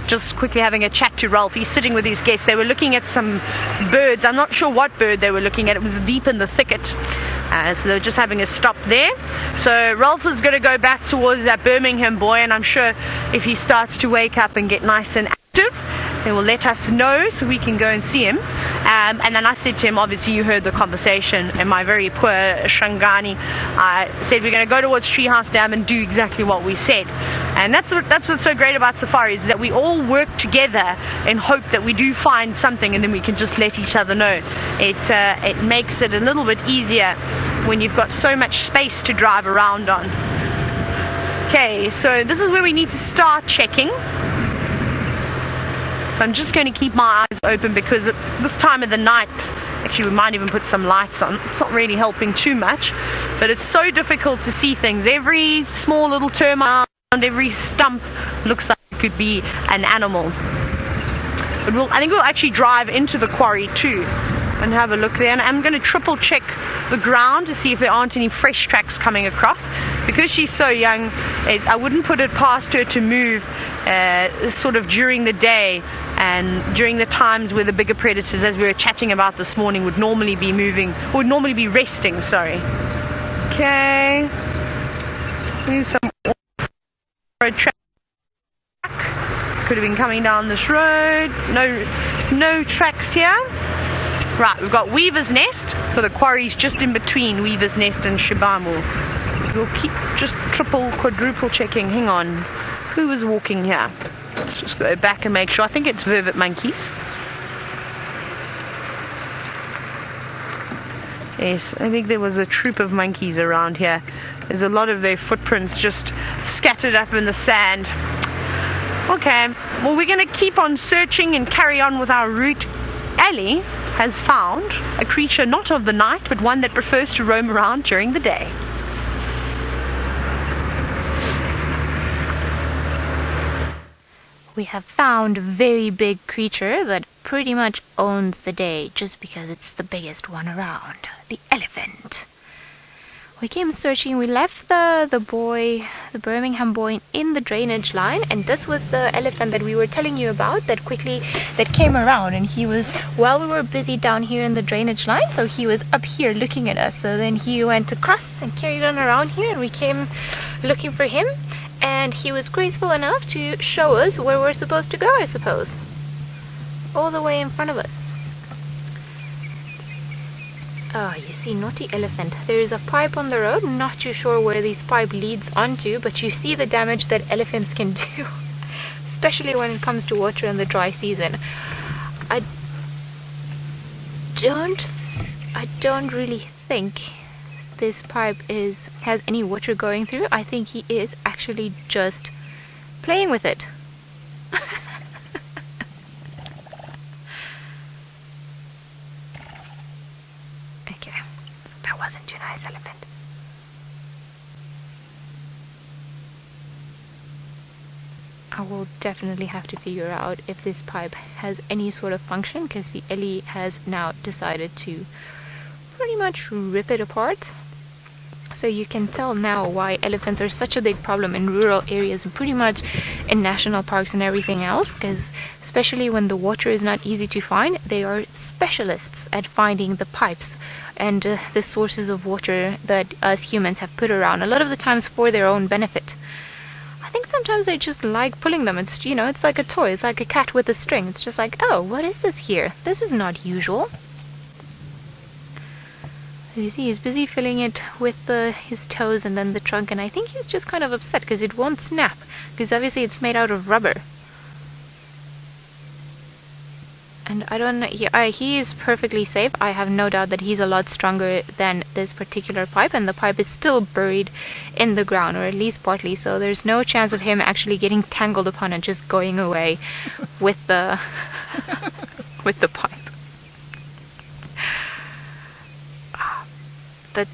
Just quickly having a chat to Ralph. He's sitting with his guests. They were looking at some birds. I'm not sure what bird they were looking at. It was deep in the thicket. So they were just having a stop there. So Ralph is going to go back towards that Birmingham Boy, and I'm sure if he starts to wake up and get nice and active, they will let us know so we can go and see him. And then I said to him, obviously you heard the conversation, and my very poor Shangani, I said we're going to go towards Treehouse Dam and do exactly what we said. And that's what's so great about safaris, is that we all work together in hope that we do find something, and then we can just let each other know. It makes it a little bit easier when you've got so much space to drive around on. Okay, so this is where we need to start checking. I'm just going to keep my eyes open because at this time of the night, actually we might even put some lights on. It's not really helping too much, but it's so difficult to see things. Every small little termite, every stump looks like it could be an animal. But I think we'll actually drive into the quarry too and have a look there. And I'm going to triple check the ground to see if there aren't any fresh tracks coming across. Because she's so young, I wouldn't put it past her to move sort of during the day and during the times where the bigger predators, as we were chatting about this morning, would normally be moving, would normally be resting, sorry. Okay. Here's some off-road track. Could have been coming down this road. No tracks here. Right, we've got Weaver's Nest for the quarries just in between Weaver's Nest and Shibamu. We'll keep just triple, quadruple checking. Hang on. Who is walking here? Let's just go back and make sure. I think it's vervet monkeys. Yes, I think there was a troop of monkeys around here. There's a lot of their footprints just scattered up in the sand. Okay, well, we're going to keep on searching and carry on with our route. Ellie has found a creature not of the night, but one that prefers to roam around during the day. We have found a very big creature that pretty much owns the day just because it's the biggest one around. The elephant. We came searching. We left the Birmingham Boy in the drainage line, and this was the elephant that we were telling you about that came around, and he was, while we were busy down here in the drainage line, so he was up here looking at us. So then he went across and carried on around here, and we came looking for him, and he was graceful enough to show us where we're supposed to go, I suppose. All the way in front of us. Ah, you see, naughty elephant. There is a pipe on the road. Not too sure where this pipe leads onto, but you see the damage that elephants can do, especially when it comes to water in the dry season. I don't really think this pipe has any water going through. I think he is actually just playing with it. Okay, that wasn't too nice, elephant. I will definitely have to figure out if this pipe has any sort of function, because the Ellie has now decided to pretty much rip it apart. So you can tell now why elephants are such a big problem in rural areas and pretty much in national parks and everything else, because especially when the water is not easy to find, they are specialists at finding the pipes and the sources of water that us humans have put around, a lot of the times for their own benefit. I think sometimes I just like pulling them. It's, you know, it's like a toy. It's like a cat with a string. It's just like, oh, what is this here? This is not usual. You see, he's busy filling it with his toes and then the trunk, and I think he's just kind of upset because it won't snap, because obviously it's made out of rubber. And I don't know, he is perfectly safe. I have no doubt that he's a lot stronger than this particular pipe, and the pipe is still buried in the ground, or at least partly, so there's no chance of him actually getting tangled upon and just going away with the with the pipe. But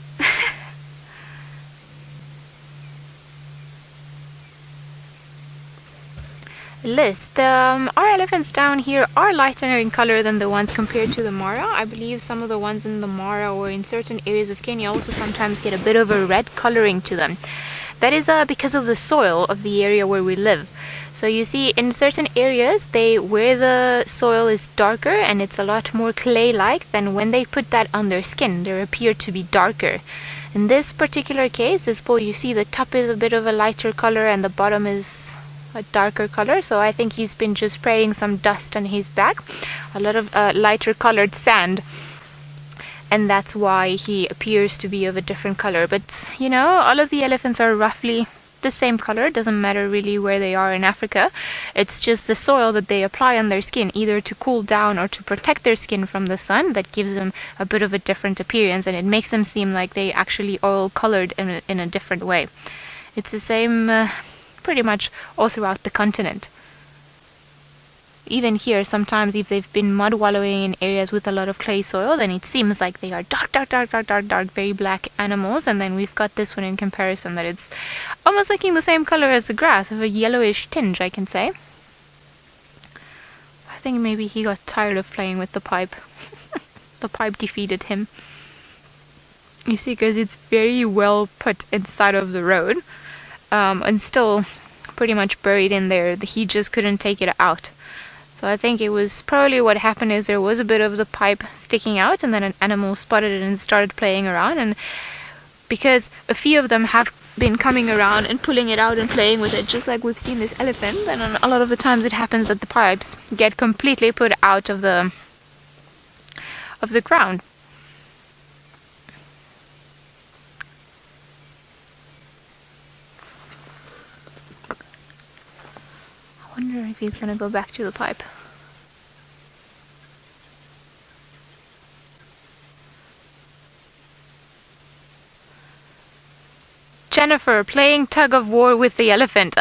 list. Our elephants down here are lighter in color than the ones compared to the Mara. I believe some of the ones in the Mara or in certain areas of Kenya also sometimes get a bit of a red coloring to them. That is because of the soil of the area where we live. So you see, in certain areas, where the soil is darker and it's a lot more clay-like, then when they put that on their skin, they appear to be darker. In this particular case, this bull, you see the top is a bit of a lighter color and the bottom is a darker color, so I think he's been just spraying some dust on his back, a lot of lighter colored sand, and that's why he appears to be of a different color. But you know, all of the elephants are roughly the same color. It doesn't matter really where they are in Africa. It's just the soil that they apply on their skin, either to cool down or to protect their skin from the sun, that gives them a bit of a different appearance, and it makes them seem like they actually all colored in a different way. It's the same pretty much all throughout the continent. Even here, sometimes if they've been mud wallowing in areas with a lot of clay soil, then it seems like they are dark, very black animals. And then we've got this one in comparison, that it's almost looking the same color as the grass, of a yellowish tinge, I can say. I think maybe he got tired of playing with the pipe. The pipe defeated him. You see, because it's very well put inside of the road, and still pretty much buried in there. He just couldn't take it out. So I think it was probably what happened is there was a bit of the pipe sticking out, and then an animal spotted it and started playing around. And because a few of them have been coming around and pulling it out and playing with it, just like we've seen this elephant, and a lot of the times it happens that the pipes get completely put out of the ground. I wonder if he's gonna go back to the pipe. Jennifer playing tug of war with the elephant.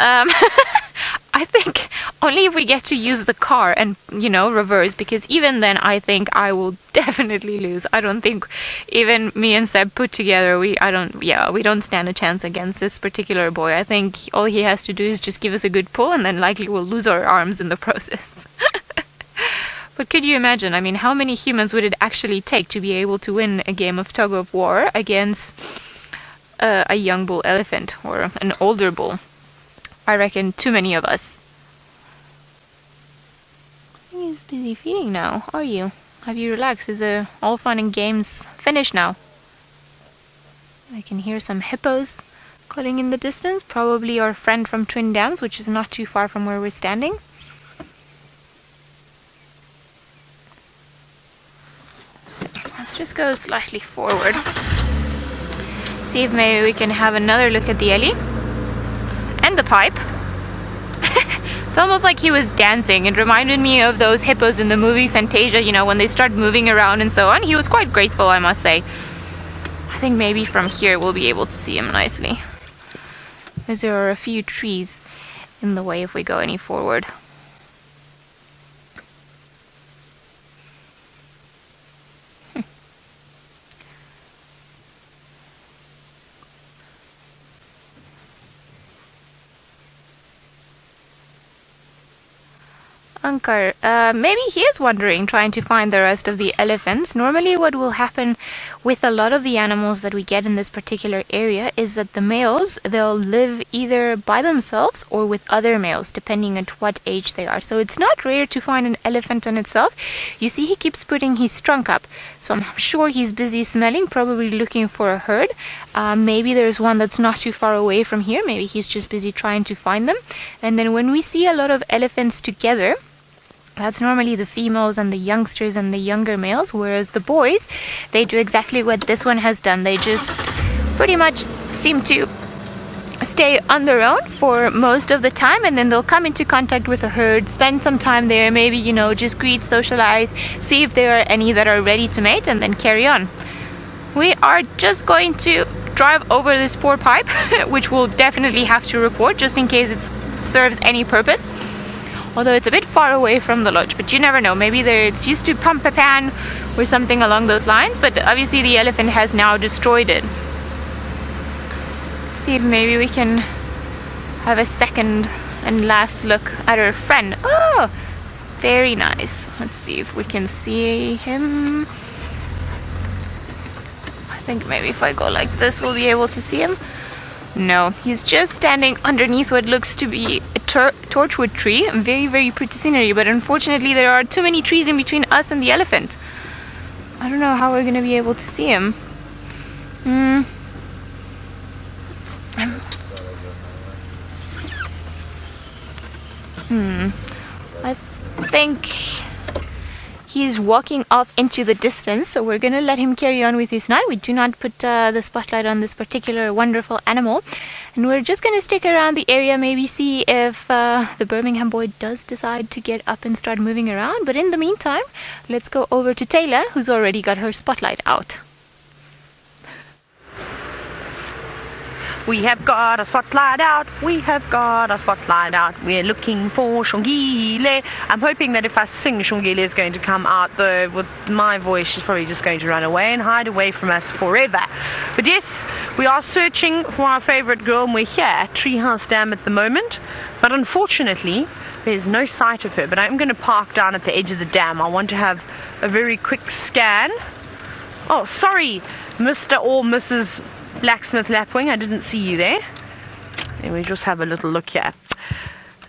I think only if we get to use the car and, you know, reverse, because even then I think I will definitely lose. I don't think even me and Seb put together, we don't stand a chance against this particular boy. I think all he has to do is just give us a good pull, and then likely we'll lose our arms in the process. But could you imagine, I mean, how many humans would it actually take to be able to win a game of tug of war against a young bull elephant or an older bull? I reckon too many of us. He's busy feeding now, are you? Have you relaxed? Is all fun and games finished now? I can hear some hippos calling in the distance, probably our friend from Twin Dams, which is not too far from where we're standing. So, let's just go slightly forward. See if maybe we can have another look at the Ellie. And the pipe. It's almost like he was dancing. It reminded me of those hippos in the movie Fantasia, you know, when they start moving around and so on. He was quite graceful, I must say. I think maybe from here we'll be able to see him nicely, because there are a few trees in the way if we go any forward. Ankar, maybe he is wandering, trying to find the rest of the elephants. Normally what will happen with a lot of the animals that we get in this particular area is that the males, they'll live either by themselves or with other males, depending on what age they are. So it's not rare to find an elephant in itself. You see he keeps putting his trunk up, so I'm sure he's busy smelling, probably looking for a herd. Maybe there's one that's not too far away from here. Maybe he's just busy trying to find them. And then when we see a lot of elephants together, that's normally the females and the youngsters and the younger males, whereas the boys, they do exactly what this one has done. They just pretty much seem to stay on their own for most of the time, and then they'll come into contact with a herd, spend some time there, maybe, you know, just greet, socialize, see if there are any that are ready to mate, and then carry on. We are just going to drive over this poor pipe, which we'll definitely have to report just in case it serves any purpose. Although it's a bit far away from the lodge, but you never know. Maybe it's used to pump a pan or something along those lines, but obviously the elephant has now destroyed it. See if maybe we can have a second and last look at our friend. Oh, very nice. Let's see if we can see him. I think maybe if I go like this, we'll be able to see him. No, he's just standing underneath what looks to be a torchwood tree. Very, very pretty scenery, but unfortunately there are too many trees in between us and the elephant. I don't know how we're going to be able to see him. I think he's walking off into the distance, so we're gonna let him carry on with his night. We do not put the spotlight on this particular wonderful animal, and we're just gonna stick around the area, maybe see if the Birmingham Boy does decide to get up and start moving around. But in the meantime, let's go over to Taylor, who's already got her spotlight out. We have got a spotlight out, we have got a spotlight out, we're looking for Shongile. I'm hoping that if I sing, Shongile is going to come out, though with my voice she's probably just going to run away and hide away from us forever. But yes, we are searching for our favourite girl, and we're here at Treehouse Dam at the moment, but unfortunately there's no sight of her. But I'm going to park down at the edge of the dam. I want to have a very quick scan. Oh, sorry, Mr. or Mrs. Blacksmith Lapwing, I didn't see you there. And we just have a little look here.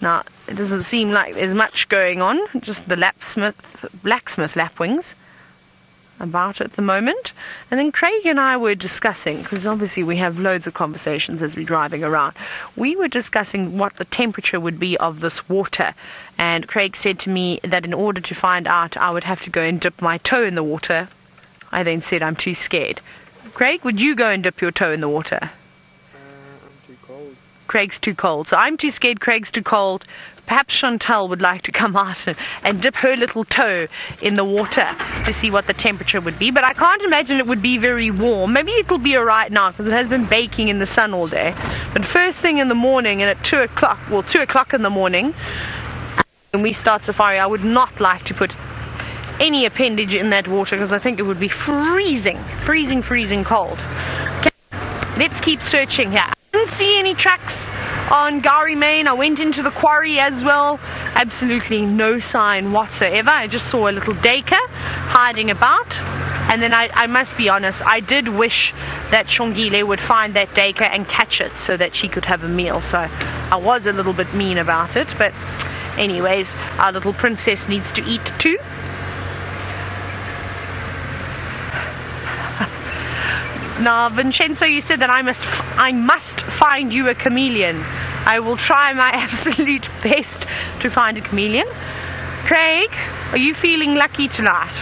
Now, it doesn't seem like there's much going on, just the Blacksmith Lapwings about at the moment. And then Craig and I were discussing, because obviously we have loads of conversations as we're driving around, we were discussing what the temperature would be of this water. And Craig said to me that in order to find out, I would have to go and dip my toe in the water. I then said I'm too scared. Craig, would you go and dip your toe in the water? I'm too cold. Craig's too cold. So I'm too scared, Craig's too cold. Perhaps Chantal would like to come out and dip her little toe in the water to see what the temperature would be. But I can't imagine it would be very warm. Maybe it'll be alright now because it has been baking in the sun all day. But first thing in the morning and at 2 o'clock, well, 2 o'clock in the morning, when we start safari, I would not like to put any appendage in that water because I think it would be freezing cold. Okay, let's keep searching here. I didn't see any tracks on Gowrie Main. I went into the quarry as well. Absolutely no sign whatsoever. I just saw a little daker hiding about. And then I must be honest, I did wish that Shongile would find that daker and catch it so that she could have a meal. So I was a little bit mean about it. But anyways, our little princess needs to eat too. Now, Vincenzo, you said that I must find you a chameleon. I will try my absolute best to find a chameleon. Craig, are you feeling lucky tonight?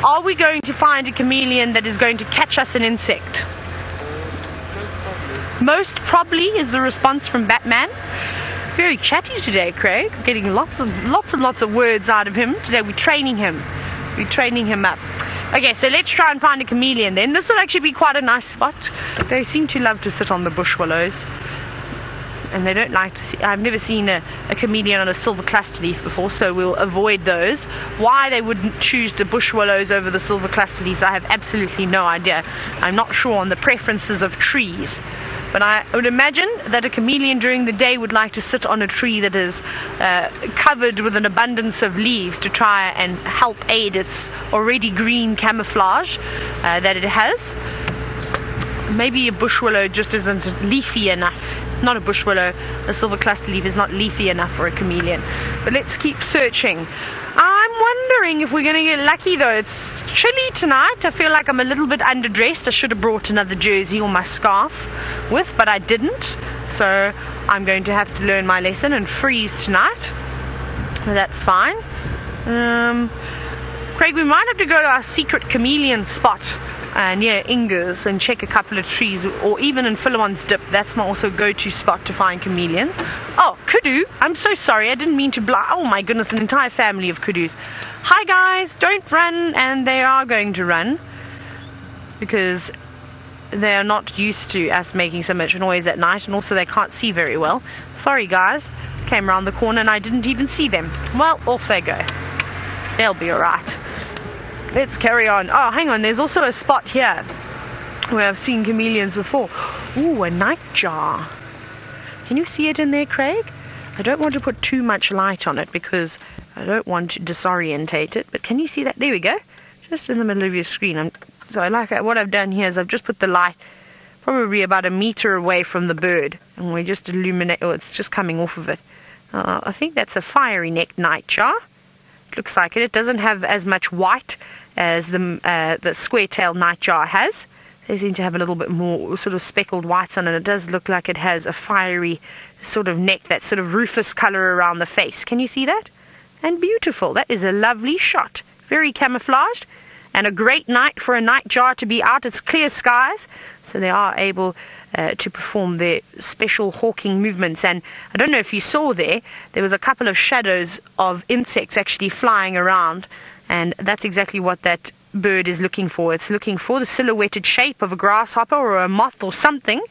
Are we going to find a chameleon that is going to catch us an insect? Most probably is the response from Batman. Very chatty today, Craig. Getting lots of words out of him. Today we're training him. We're training him up. Okay, so let's try and find a chameleon then. This will actually be quite a nice spot. They seem to love to sit on the bush willows. And they don't like to see. I've never seen a chameleon on a silver cluster leaf before, so we'll avoid those. Why they wouldn't choose the bush willows over the silver cluster leaves, I have absolutely no idea. I'm not sure on the preferences of trees. But I would imagine that a chameleon during the day would like to sit on a tree that is covered with an abundance of leaves to try and help aid its already green camouflage that it has. Maybe a bush willow just isn't leafy enough. Not a bush willow, a silver cluster leaf is not leafy enough for a chameleon. But let's keep searching. I'm wondering if we're going to get lucky though. It's chilly tonight. I feel like I'm a little bit underdressed. I should have brought another jersey or my scarf with, but I didn't. So I'm going to have to learn my lesson and freeze tonight. But that's fine. Craig, we might have to go to our secret chameleon spot near Inger's and check a couple of trees, or even in Philemon's Dip. That's my also go-to spot to find chameleon. Oh, kudu. I'm so sorry. I didn't mean to oh my goodness, an entire family of kudus. Hi guys, don't run. And they are going to run because they are not used to us making so much noise at night, and also they can't see very well. Sorry guys, came around the corner and I didn't even see them. Well, off they go. They'll be alright. Let's carry on. Oh, hang on, there's also a spot here where I've seen chameleons before. Ooh, a nightjar. Can you see it in there, Craig? I don't want to put too much light on it because I don't want to disorientate it, but can you see that? There we go. Just in the middle of your screen. What I've done here is I've just put the light probably about a meter away from the bird, and we just illuminate. Oh, it's just coming off of it. I think that's a fiery necked nightjar. Looks like it. It doesn't have as much white as the square-tailed nightjar has. They seem to have a little bit more sort of speckled whites on it. It does look like it has a fiery sort of neck, that sort of rufous color around the face. Can you see that? And beautiful. That is a lovely shot. Very camouflaged. And a great night for a nightjar to be out. It's clear skies, so they are able to perform their special hawking movements. And I don't know if you saw there was a couple of shadows of insects actually flying around, and that's exactly what that bird is looking for. It's looking for the silhouetted shape of a grasshopper or a moth or something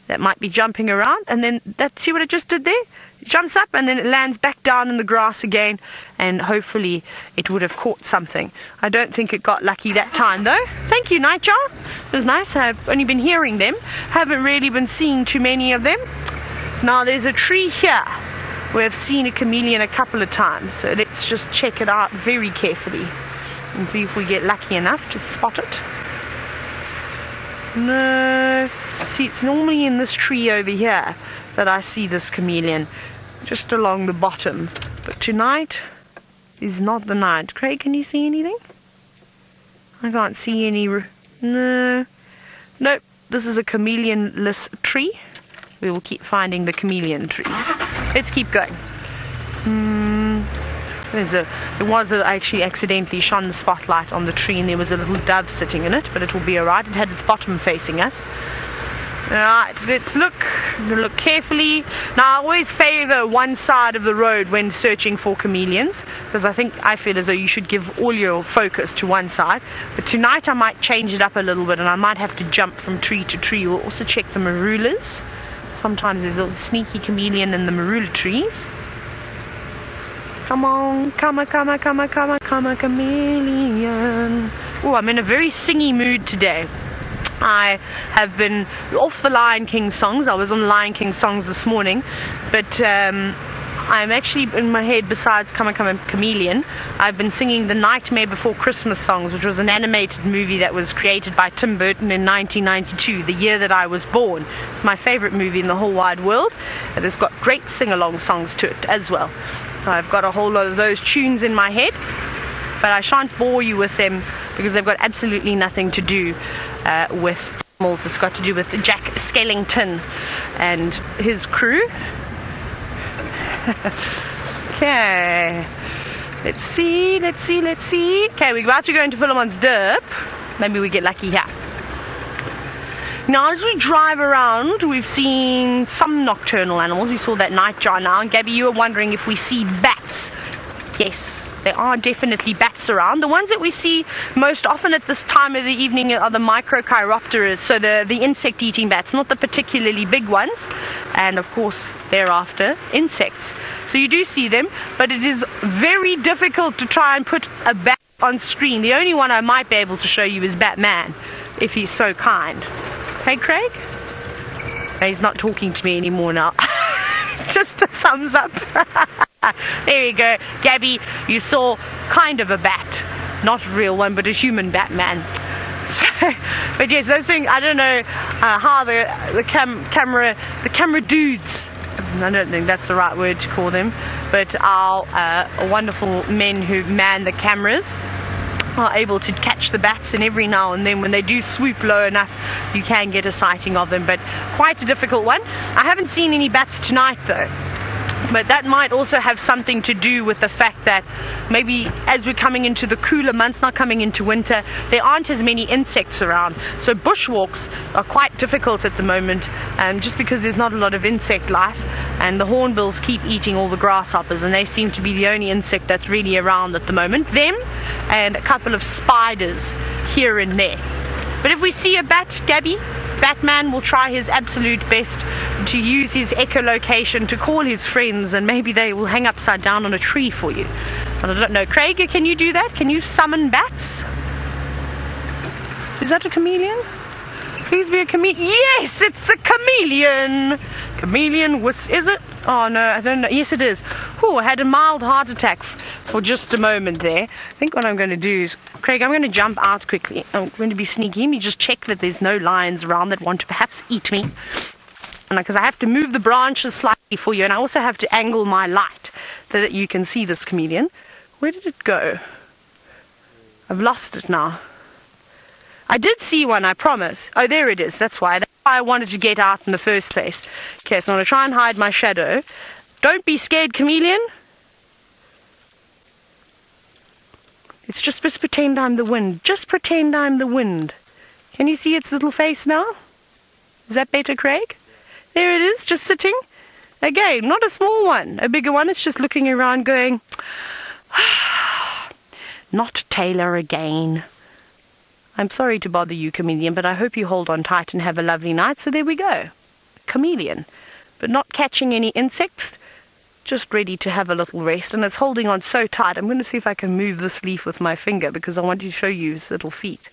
that might be jumping around, and then see what it just did there? It jumps up and then it lands back down in the grass again, and hopefully it would have caught something. I don't think it got lucky that time though. Thank you, Nightjar. It was nice. I've only been hearing them, haven't really been seeing too many of them. Now there's a tree here where I've seen a chameleon a couple of times, so let's just check it out very carefully and see if we get lucky enough to spot it. No. See, it's normally in this tree over here that I see this chameleon, just along the bottom. But tonight is not the night. Craig, can you see anything? I can't see any. No. Nope. This is a chameleon-less tree. We will keep finding the chameleon trees. Let's keep going. I actually accidentally shone the spotlight on the tree, and there was a little dove sitting in it, but it will be alright. It had its bottom facing us. Alright, let's look carefully. Now, I always favour one side of the road when searching for chameleons, because I feel as though you should give all your focus to one side. But tonight I might change it up a little bit, and I might have to jump from tree to tree. We'll also check the marulas. Sometimes there's a sneaky chameleon in the marula trees. Come on, come a chameleon. Oh, I'm in a very singy mood today. I have been off the Lion King songs. I was on Lion King songs this morning, but I'm actually in my head, besides Come a Chameleon, I've been singing the Nightmare Before Christmas songs, which was an animated movie that was created by Tim Burton in 1992, the year that I was born. It's my favorite movie in the whole wide world, and it's got great sing-along songs to it as well. So I've got a whole lot of those tunes in my head, but I shan't bore you with them because they've got absolutely nothing to do with animals. It's got to do with Jack Skellington and his crew. Okay, Let's see. Okay, we're about to go into Philemon's Dip. Maybe we get lucky here. Now, as we drive around, we've seen some nocturnal animals. We saw that nightjar now. And Gabby, you were wondering if we see bats. Yes, there are definitely bats around. The ones that we see most often at this time of the evening are the microchiropteras, so the insect-eating bats, not the particularly big ones. And, of course, thereafter, insects. So you do see them, but it is very difficult to try and put a bat on screen. The only one I might be able to show you is Batman, if he's so kind. Hey, Craig? No, he's not talking to me anymore now. Just a thumbs up. There you go. Gabby, you saw kind of a bat. Not a real one, but a human Batman. So, but yes, those things, I don't know how the camera dudes, I don't think that's the right word to call them, but our wonderful men who man the cameras are able to catch the bats, and every now and then when they do swoop low enough you can get a sighting of them, but quite a difficult one. I haven't seen any bats tonight though, but that might also have something to do with the fact that maybe as we're coming into the cooler months, not coming into winter, there aren't as many insects around, so bushwalks are quite difficult at the moment, just because there's not a lot of insect life, and the hornbills keep eating all the grasshoppers, and they seem to be the only insect that's really around at the moment. Them and a couple of spiders here and there. But if we see a bat, Gabby, Batman will try his absolute best to use his echolocation to call his friends, and maybe they will hang upside down on a tree for you. But I don't know. Craig, can you do that? Can you summon bats? Is that a chameleon? Please be a chameleon. Yes, it's a chameleon. Chameleon was, is it? Oh no, I don't know. Yes, it is. Oh, I had a mild heart attack for just a moment there. I think what I'm going to do is, Craig, I'm going to jump out quickly. I'm going to be sneaky. Let me just check that there's no lions around that want to perhaps eat me. And because I have to move the branches slightly for you, and I also have to angle my light so that you can see this chameleon. Where did it go? I've lost it now. I did see one, I promise. Oh, there it is. That's why I wanted to get out in the first place. Okay, so I'm going to try and hide my shadow. Don't be scared, chameleon. It's just pretend I'm the wind. Just pretend I'm the wind. Can you see its little face now? Is that better, Craig? There it is, just sitting. Again, not a small one. A bigger one, it's just looking around going, not Taylor again. I'm sorry to bother you, chameleon, but I hope you hold on tight and have a lovely night. So there we go. Chameleon. But not catching any insects. Just ready to have a little rest. And it's holding on so tight. I'm going to see if I can move this leaf with my finger, because I want to show you its little feet.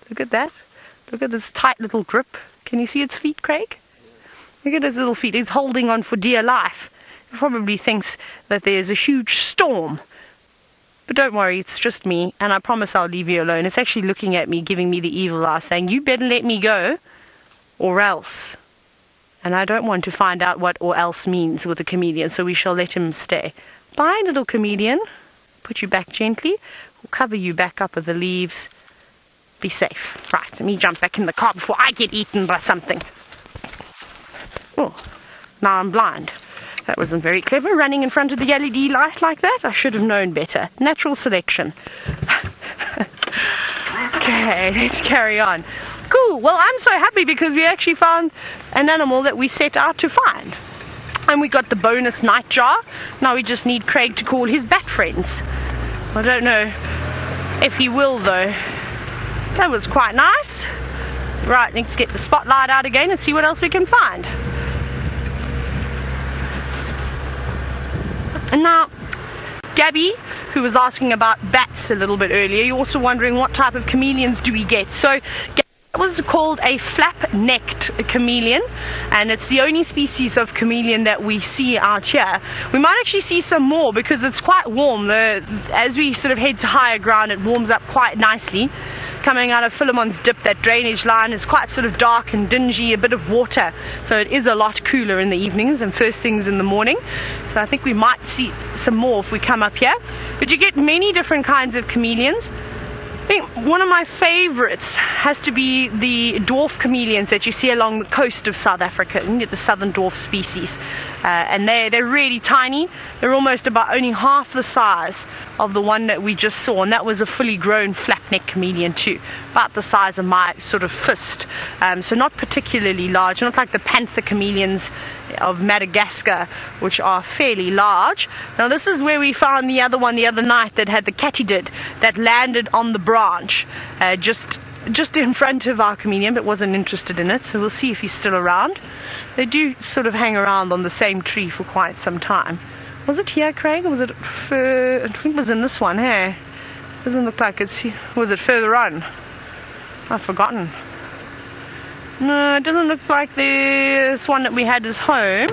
Look at that. Look at this tight little grip. Can you see its feet, Craig? Look at its little feet. It's holding on for dear life. It probably thinks that there's a huge storm. But don't worry, it's just me, and I promise I'll leave you alone. It's actually looking at me, giving me the evil eye, saying, you better let me go, or else. And I don't want to find out what or else means with a chameleon, so we shall let him stay. Bye, little chameleon. Put you back gently. We'll cover you back up with the leaves. Be safe. Right, let me jump back in the car before I get eaten by something. Oh, now I'm blind. That wasn't very clever, running in front of the LED light like that. I should have known better. Natural selection. Okay, let's carry on. Cool, well, I'm so happy because we actually found an animal that we set out to find. And we got the bonus nightjar. Now we just need Craig to call his bat friends. I don't know if he will, though. That was quite nice. Right, let's get the spotlight out again and see what else we can find. And now, Gabby, who was asking about bats a little bit earlier, you're also wondering what type of chameleons do we get. So, that was called a flap-necked chameleon, and it's the only species of chameleon that we see out here. We might actually see some more because it's quite warm. As we sort of head to higher ground, it warms up quite nicely. Coming out of Philemon's Dip, that drainage line is quite sort of dark and dingy, a bit of water, so it is a lot cooler in the evenings and first things in the morning. So I think we might see some more if we come up here. But you get many different kinds of chameleons. I think one of my favorites has to be the dwarf chameleons that you see along the coast of South Africa. You get the southern dwarf species. and they're really tiny. They're almost about only half the size of the one that we just saw, and that was a fully grown flat-necked chameleon too, about the size of my sort of fist. So not particularly large, not like the panther chameleons of Madagascar, which are fairly large. Now this is where we found the other one the other night that had the katydid that landed on the branch just in front of our chameleon, but wasn't interested in it, so we'll see if he's still around. They do sort of hang around on the same tree for quite some time. Was it here, Craig, or was it I think it was in this one, hey? Doesn't look like it's here. Was it further on? I've forgotten. No, it doesn't look like this one that we had is home.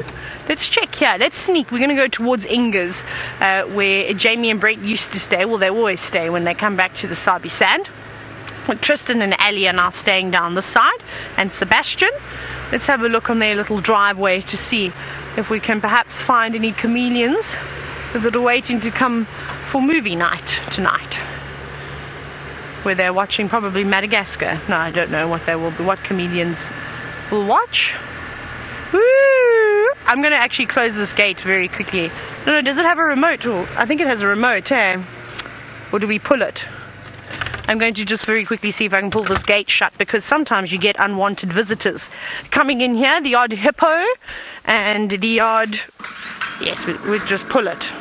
Let's check here. Let's sneak. We're going to go towards Inga's, where Jamie and Brent used to stay. Well, they always stay when they come back to the Sabi Sand. Tristan and Ali are now staying down this side, and Sebastian. Let's have a look on their little driveway to see if we can perhaps find any chameleons that are waiting to come for movie night tonight, where they're watching probably Madagascar. No, I don't know what they will be, what chameleons will watch. Woo! I'm going to actually close this gate very quickly. No, does it have a remote? Or I think it has a remote, eh? Or do we pull it? I'm going to just very quickly see if I can pull this gate shut, because sometimes you get unwanted visitors coming in here. The odd hippo and the odd... Yes, we'd just pull it.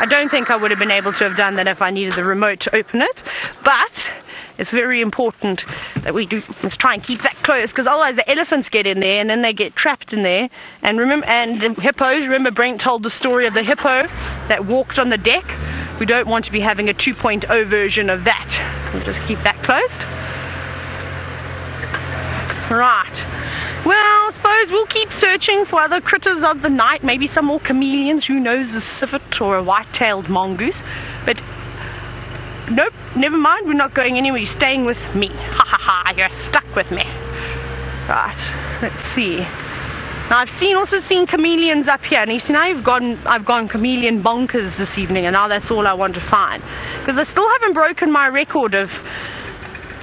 I don't think I would have been able to have done that if I needed the remote to open it, but it's very important that we do. Let's try and keep that closed, because otherwise the elephants get in there and then they get trapped in there. And remember, and the hippos, remember Brent told the story of the hippo that walked on the deck. We don't want to be having a 2.0 version of that. We'll just keep that closed. Right. Well, I suppose we'll keep searching for other critters of the night. Maybe some more chameleons. Who knows, a civet or a white-tailed mongoose. But nope, never mind. We're not going anywhere. You're staying with me. Ha ha ha. You're stuck with me. Right. Let's see. Now I've also seen chameleons up here, and you see now I've gone chameleon bonkers this evening, and now that's all I want to find, because I still haven't broken my record of.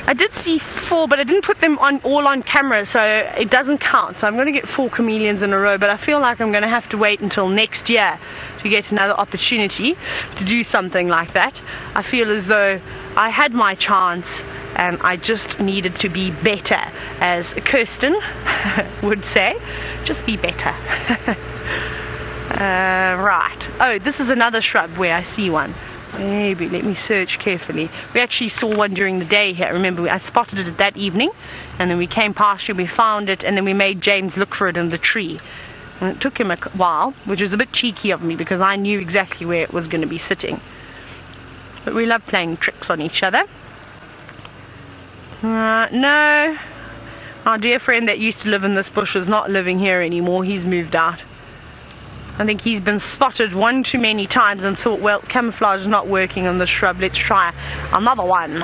I did see 4, but I didn't put them all on camera, so it doesn't count. So I'm going to get 4 chameleons in a row, but I feel like I'm going to have to wait until next year to get another opportunity to do something like that. I feel as though I had my chance and I just needed to be better, as Kirsten would say. Just be better. Right. Oh, this is another shrub where I see one. Maybe, let me search carefully. We actually saw one during the day here. Remember, I spotted it that evening, and then we came past you, we found it, and then we made James look for it in the tree. And it took him a while, which was a bit cheeky of me, because I knew exactly where it was going to be sitting. But we love playing tricks on each other. No. Our dear friend that used to live in this bush is not living here anymore. He's moved out. I think he's been spotted one too many times and thought, well, camouflage is not working on the shrub. Let's try another one.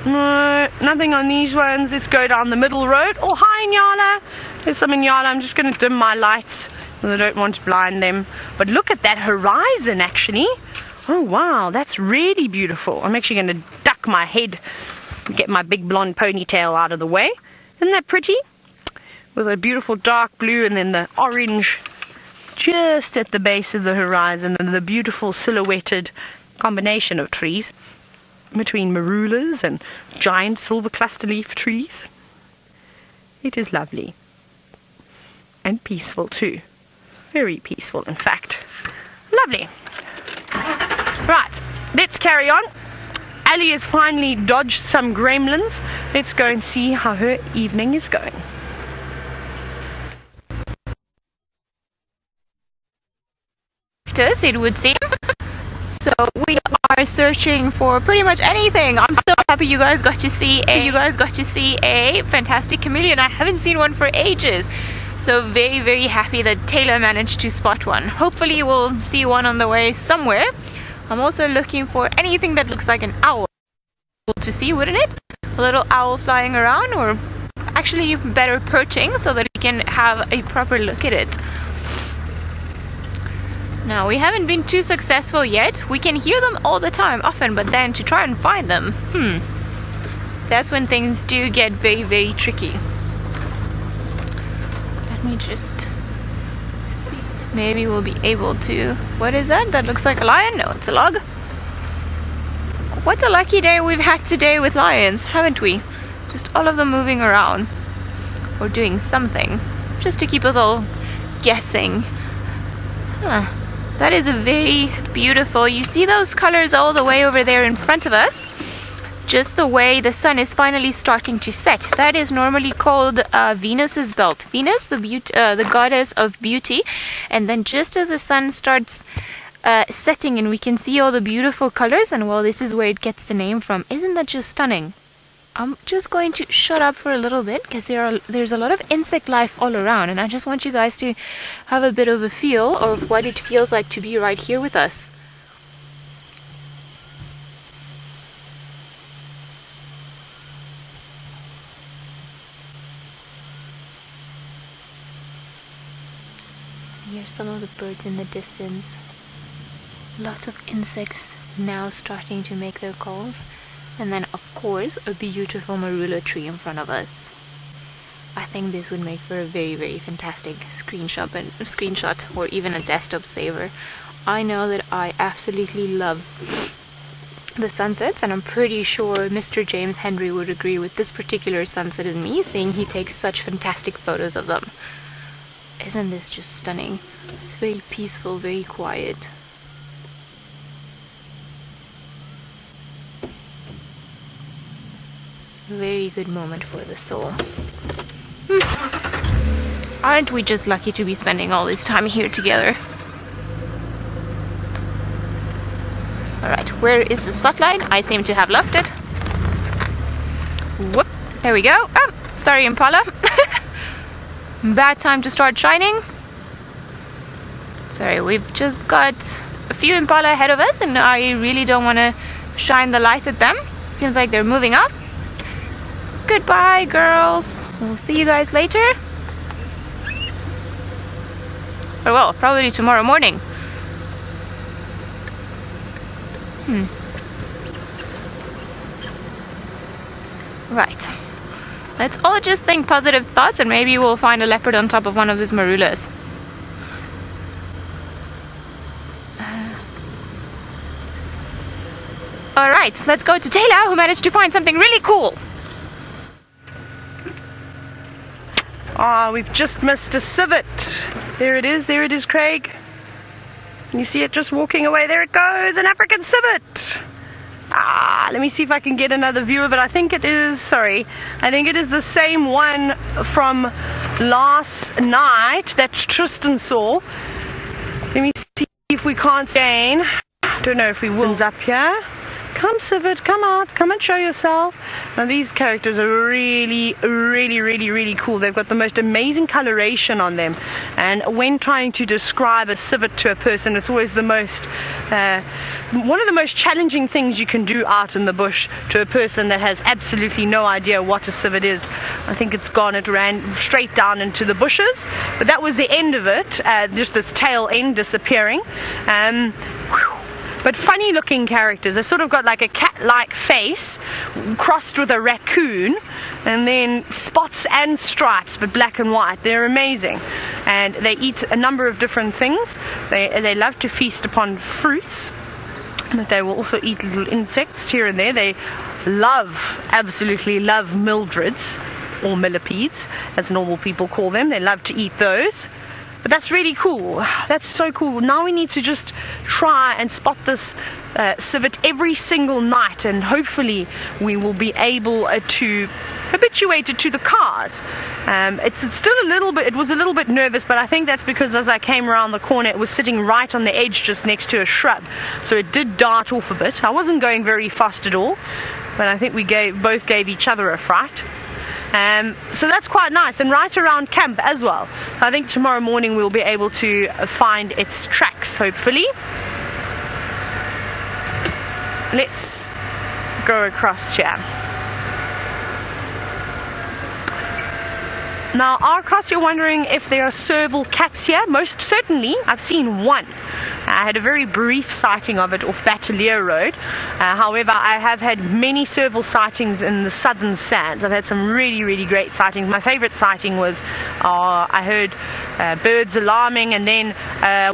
No, nothing on these ones. Let's go down the middle road. Oh, hi, Nyala. There's some Nyala. I'm just going to dim my lights, because I don't want to blind them. But look at that horizon, actually. Oh, wow, that's really beautiful. I'm actually going to duck my head and get my big blonde ponytail out of the way. Isn't that pretty? With a beautiful dark blue and then the orange just at the base of the horizon, and the beautiful silhouetted combination of trees between marulas and giant silver cluster leaf trees. It is lovely. And peaceful too. Very peaceful, in fact. Lovely. Right, let's carry on. Ali has finally dodged some gremlins. Let's go and see how her evening is going. It would seem. So we are searching for pretty much anything. I'm so happy you guys got to see a fantastic chameleon. I haven't seen one for ages. So very, very happy that Taylor managed to spot one. Hopefully we'll see one on the way somewhere. I'm also looking for anything that looks like an owl to see, wouldn't it? A little owl flying around, or actually better perching, so that we can have a proper look at it. Now, we haven't been too successful yet. We can hear them all the time, often, but then to try and find them, that's when things do get very, very tricky. Let me just see. Maybe we'll be able to... What is that? That looks like a lion? No, it's a log. What a lucky day we've had today with lions, haven't we? Just all of them moving around. Or doing something. Just to keep us all guessing. Huh. That is a very beautiful... You see those colors all the way over there in front of us? Just the way the sun is finally starting to set. That is normally called Venus's belt. Venus, the goddess of beauty. And then just as the sun starts setting and we can see all the beautiful colors, and well, this is where it gets the name from. Isn't that just stunning? I'm just going to shut up for a little bit because there's a lot of insect life all around, and I just want you guys to have a bit of a feel of what it feels like to be right here with us. Here's some of the birds in the distance. Lots of insects now starting to make their calls. And then, of course, a beautiful marula tree in front of us. I think this would make for a very, very fantastic screenshot or even a desktop saver. I know that I absolutely love the sunsets, and I'm pretty sure Mr. James Henry would agree with this particular sunset and me, saying he takes such fantastic photos of them. Isn't this just stunning? It's very peaceful, very quiet. Very good moment for the soul. Aren't we just lucky to be spending all this time here together? Alright, where is the spotlight? I seem to have lost it. Whoop, there we go. Oh, sorry, Impala. Bad time to start shining. Sorry, we've just got a few Impala ahead of us, and I really don't want to shine the light at them. Seems like they're moving up. Goodbye, girls. We'll see you guys later. Or well, probably tomorrow morning. Right. Let's all just think positive thoughts, and maybe we'll find a leopard on top of one of these marulas. Alright, let's go to Taylor, who managed to find something really cool. Ah, we've just missed a civet. There it is, Craig. Can you see it just walking away? There it goes, an African civet. Ah, let me see if I can get another view of it. I think it is the same one from last night that Tristan saw. Let me see if we can't gain. I don't know if we will. Up here. Come, civet, come out, come and show yourself. Now these characters are really cool. They've got the most amazing coloration on them, and when trying to describe a civet to a person, it's always the most one of the most challenging things you can do out in the bush to a person that has absolutely no idea what a civet is. I think it's gone, it ran straight down into the bushes, but that was the end of it, just its tail end disappearing. But funny looking characters. They've sort of got like a cat-like face crossed with a raccoon, and then spots and stripes, but black and white. They're amazing, and they eat a number of different things. They love to feast upon fruits, but they will also eat little insects here and there. They absolutely love mildreds, or millipedes, as normal people call them. They love to eat those. But that's really cool. That's so cool. Now we need to just try and spot this civet every single night, and hopefully we will be able to habituate it to the cars. It's still a little bit, it was a little bit nervous, but I think that's because as I came around the corner, it was sitting right on the edge just next to a shrub. So it did dart off a bit. I wasn't going very fast at all, but I think we both gave each other a fright. So that's quite nice, and right around camp as well. I think tomorrow morning we'll be able to find its tracks, hopefully. Let's go across here. Now, Arcos, you're wondering if there are serval cats here. Most certainly, I've seen one. I had a very brief sighting of it off Battalier Road. However, I have had many serval sightings in the southern sands. I've had some really, really great sightings. My favorite sighting was I heard birds alarming, and then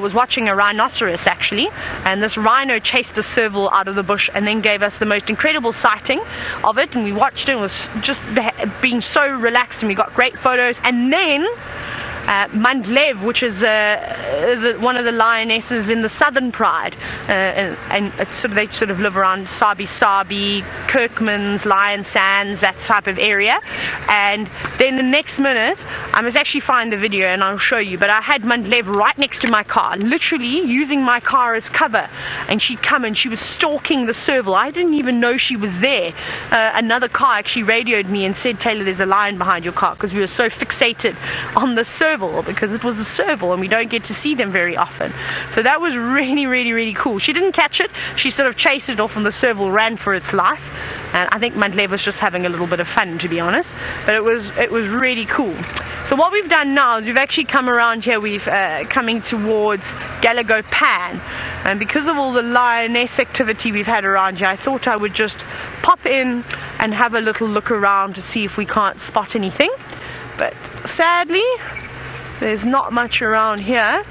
was watching a rhinoceros actually, and this rhino chased the serval out of the bush and then gave us the most incredible sighting of it, and we watched it. It was just being so relaxed, and we got great photos. And then Mandlev, which is one of the lionesses in the Southern Pride, and they sort of live around Sabi, Kirkman's, Lion Sands, that type of area. And then the next minute, I must actually find the video and I'll show you, but I had Mandlev right next to my car, literally using my car as cover, and she'd come and she was stalking the serval. I didn't even know she was there. Another car actually radioed me and said, "Taylor, there's a lion behind your car," because we were so fixated on the serval, because it was a serval and we don't get to see them very often. So that was really, really, really cool. She didn't catch it, she sort of chased it off, and the serval ran for its life. And I think Mandlev was just having a little bit of fun, to be honest, but it was really cool. So what we've done now is we've actually come around here. We've coming towards Galago Pan, and because of all the lioness activity we've had around here, I thought I would just pop in and have a little look around to see if we can't spot anything. But sadly, there's not much around here.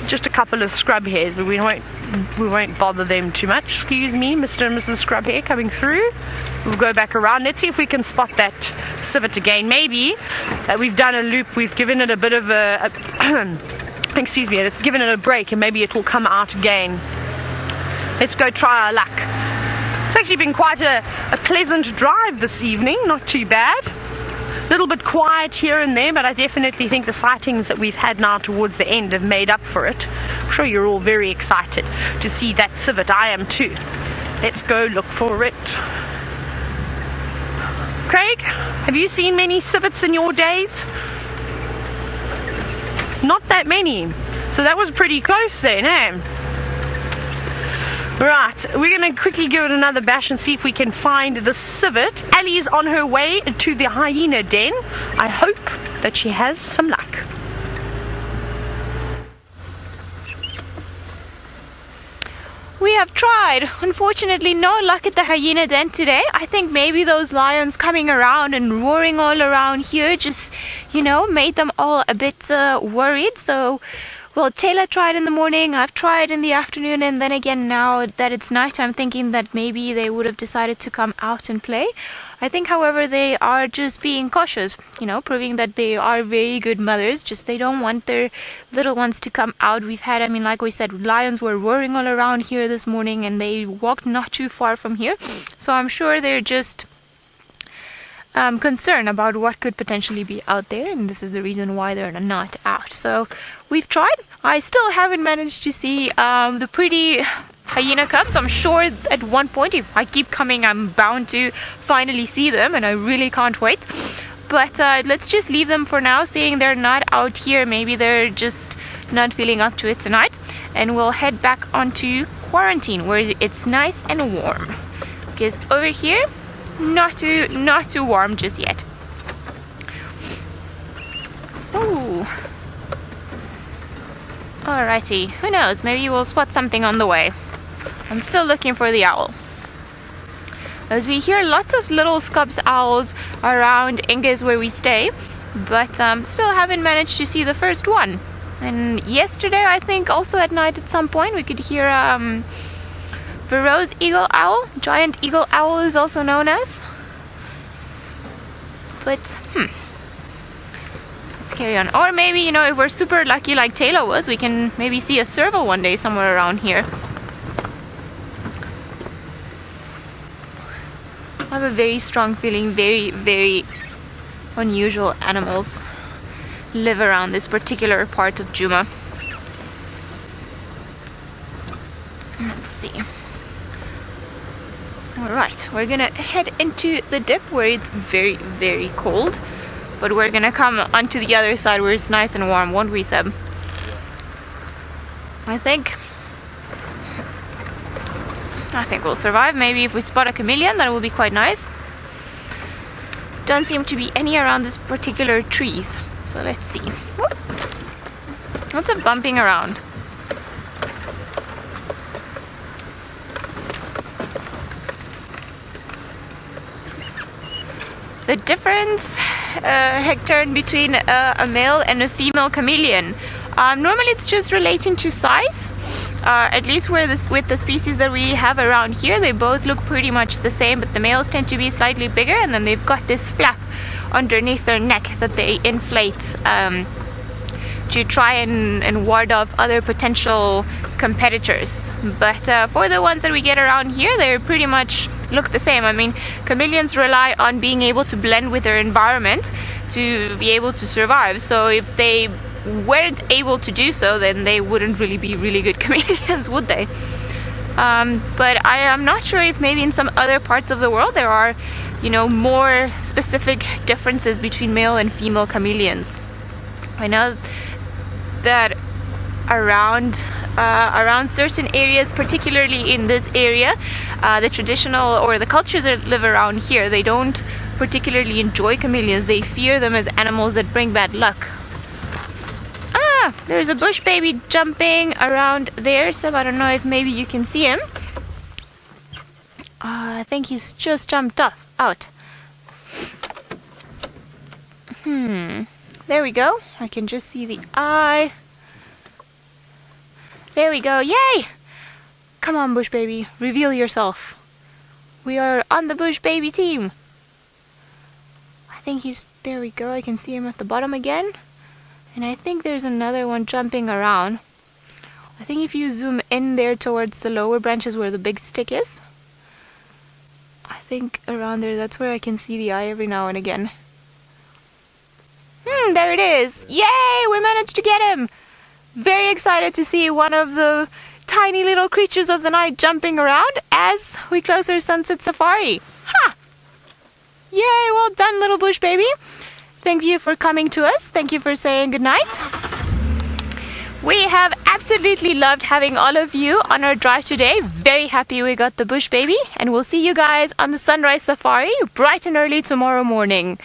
Just a couple of scrub hairs, but we won't bother them too much. Excuse me, Mr. and Mrs. Scrub Hair coming through. We'll go back around. Let's see if we can spot that civet again. Maybe we've done a loop, we've given it a bit of a excuse me, let's given it a break, and maybe it will come out again. Let's go try our luck. It's actually been quite a pleasant drive this evening, not too bad. A little bit quiet here and there, but I definitely think the sightings that we've had now towards the end have made up for it. I'm sure you're all very excited to see that civet. I am too. Let's go look for it. Craig, have you seen many civets in your days? Not that many. So that was pretty close then, eh? Right, we're going to quickly give it another bash and see if we can find the civet. Ellie's on her way to the Hyena Den. I hope that she has some luck. We have tried. Unfortunately, no luck at the Hyena Den today. I think maybe those lions coming around and roaring all around here just, made them all a bit worried. So, well, Taylor tried in the morning, I've tried in the afternoon, and then again now that it's night, I'm thinking that maybe they would have decided to come out and play. I think, however, they are just being cautious, proving that they are very good mothers, just they don't want their little ones to come out. We've had, like we said, lions were roaring all around here this morning, and they walked not too far from here, so I'm sure they're just concerned about what could potentially be out there, and this is the reason why they're not out. So we've tried. I still haven't managed to see the pretty hyena cubs. I'm sure at one point, if I keep coming, I'm bound to finally see them, and I really can't wait. But let's just leave them for now, seeing they're not out here. Maybe they're just not feeling up to it tonight, and we'll head back onto quarantine where it's nice and warm, because over here not too warm just yet. Ooh. Alrighty, who knows, maybe we'll spot something on the way. I'm still looking for the owl, as we hear lots of little Scubs owls around Inges where we stay, but still haven't managed to see the first one. And yesterday, I think also at night at some point, we could hear Verreaux's eagle owl. Giant eagle owl is also known as. But let's carry on. Or maybe, if we're super lucky like Taylor was, we can maybe see a serval one day somewhere around here. I have a very strong feeling very, very unusual animals live around this particular part of Djuma. Let's see. Alright, we're gonna head into the dip where it's very, very cold, but we're gonna come onto the other side where it's nice and warm, won't we, Seb? I think we'll survive. Maybe if we spot a chameleon, that will be quite nice. Don't seem to be any around this particular trees. So let's see. Lots of bumping around. The difference, Hector, between a male and a female chameleon. Normally it's just relating to size. At least with the species that we have around here, they both look pretty much the same, but the males tend to be slightly bigger, and then they've got this flap underneath their neck that they inflate to try and ward off other potential competitors. But for the ones that we get around here, they pretty much look the same. I mean, chameleons rely on being able to blend with their environment to be able to survive. So if they weren't able to do so, then they wouldn't really be really good chameleons, would they? But I am not sure if maybe in some other parts of the world there are, you know, more specific differences between male and female chameleons. I know that around certain areas, particularly in this area, the traditional or the cultures that live around here, they don't particularly enjoy chameleons. They fear them as animals that bring bad luck. There's a bush baby jumping around there, so I don't know if maybe you can see him. I think he's just jumped out. There we go. I can just see the eye. There we go. Yay! Come on, bush baby, reveal yourself. We are on the bush baby team. I think he's, there we go. I can see him at the bottom again. And I think there's another one jumping around. I think if you zoom in there towards the lower branches where the big stick is, I think around there, that's where I can see the eye every now and again. There it is. Yay! We managed to get him. Very excited to see one of the tiny little creatures of the night jumping around as we close our sunset safari. Yay! Well done, little bush baby. Thank you for coming to us. Thank you for saying goodnight. We have absolutely loved having all of you on our drive today. Very happy we got the bush baby, and we'll see you guys on the sunrise safari bright and early tomorrow morning.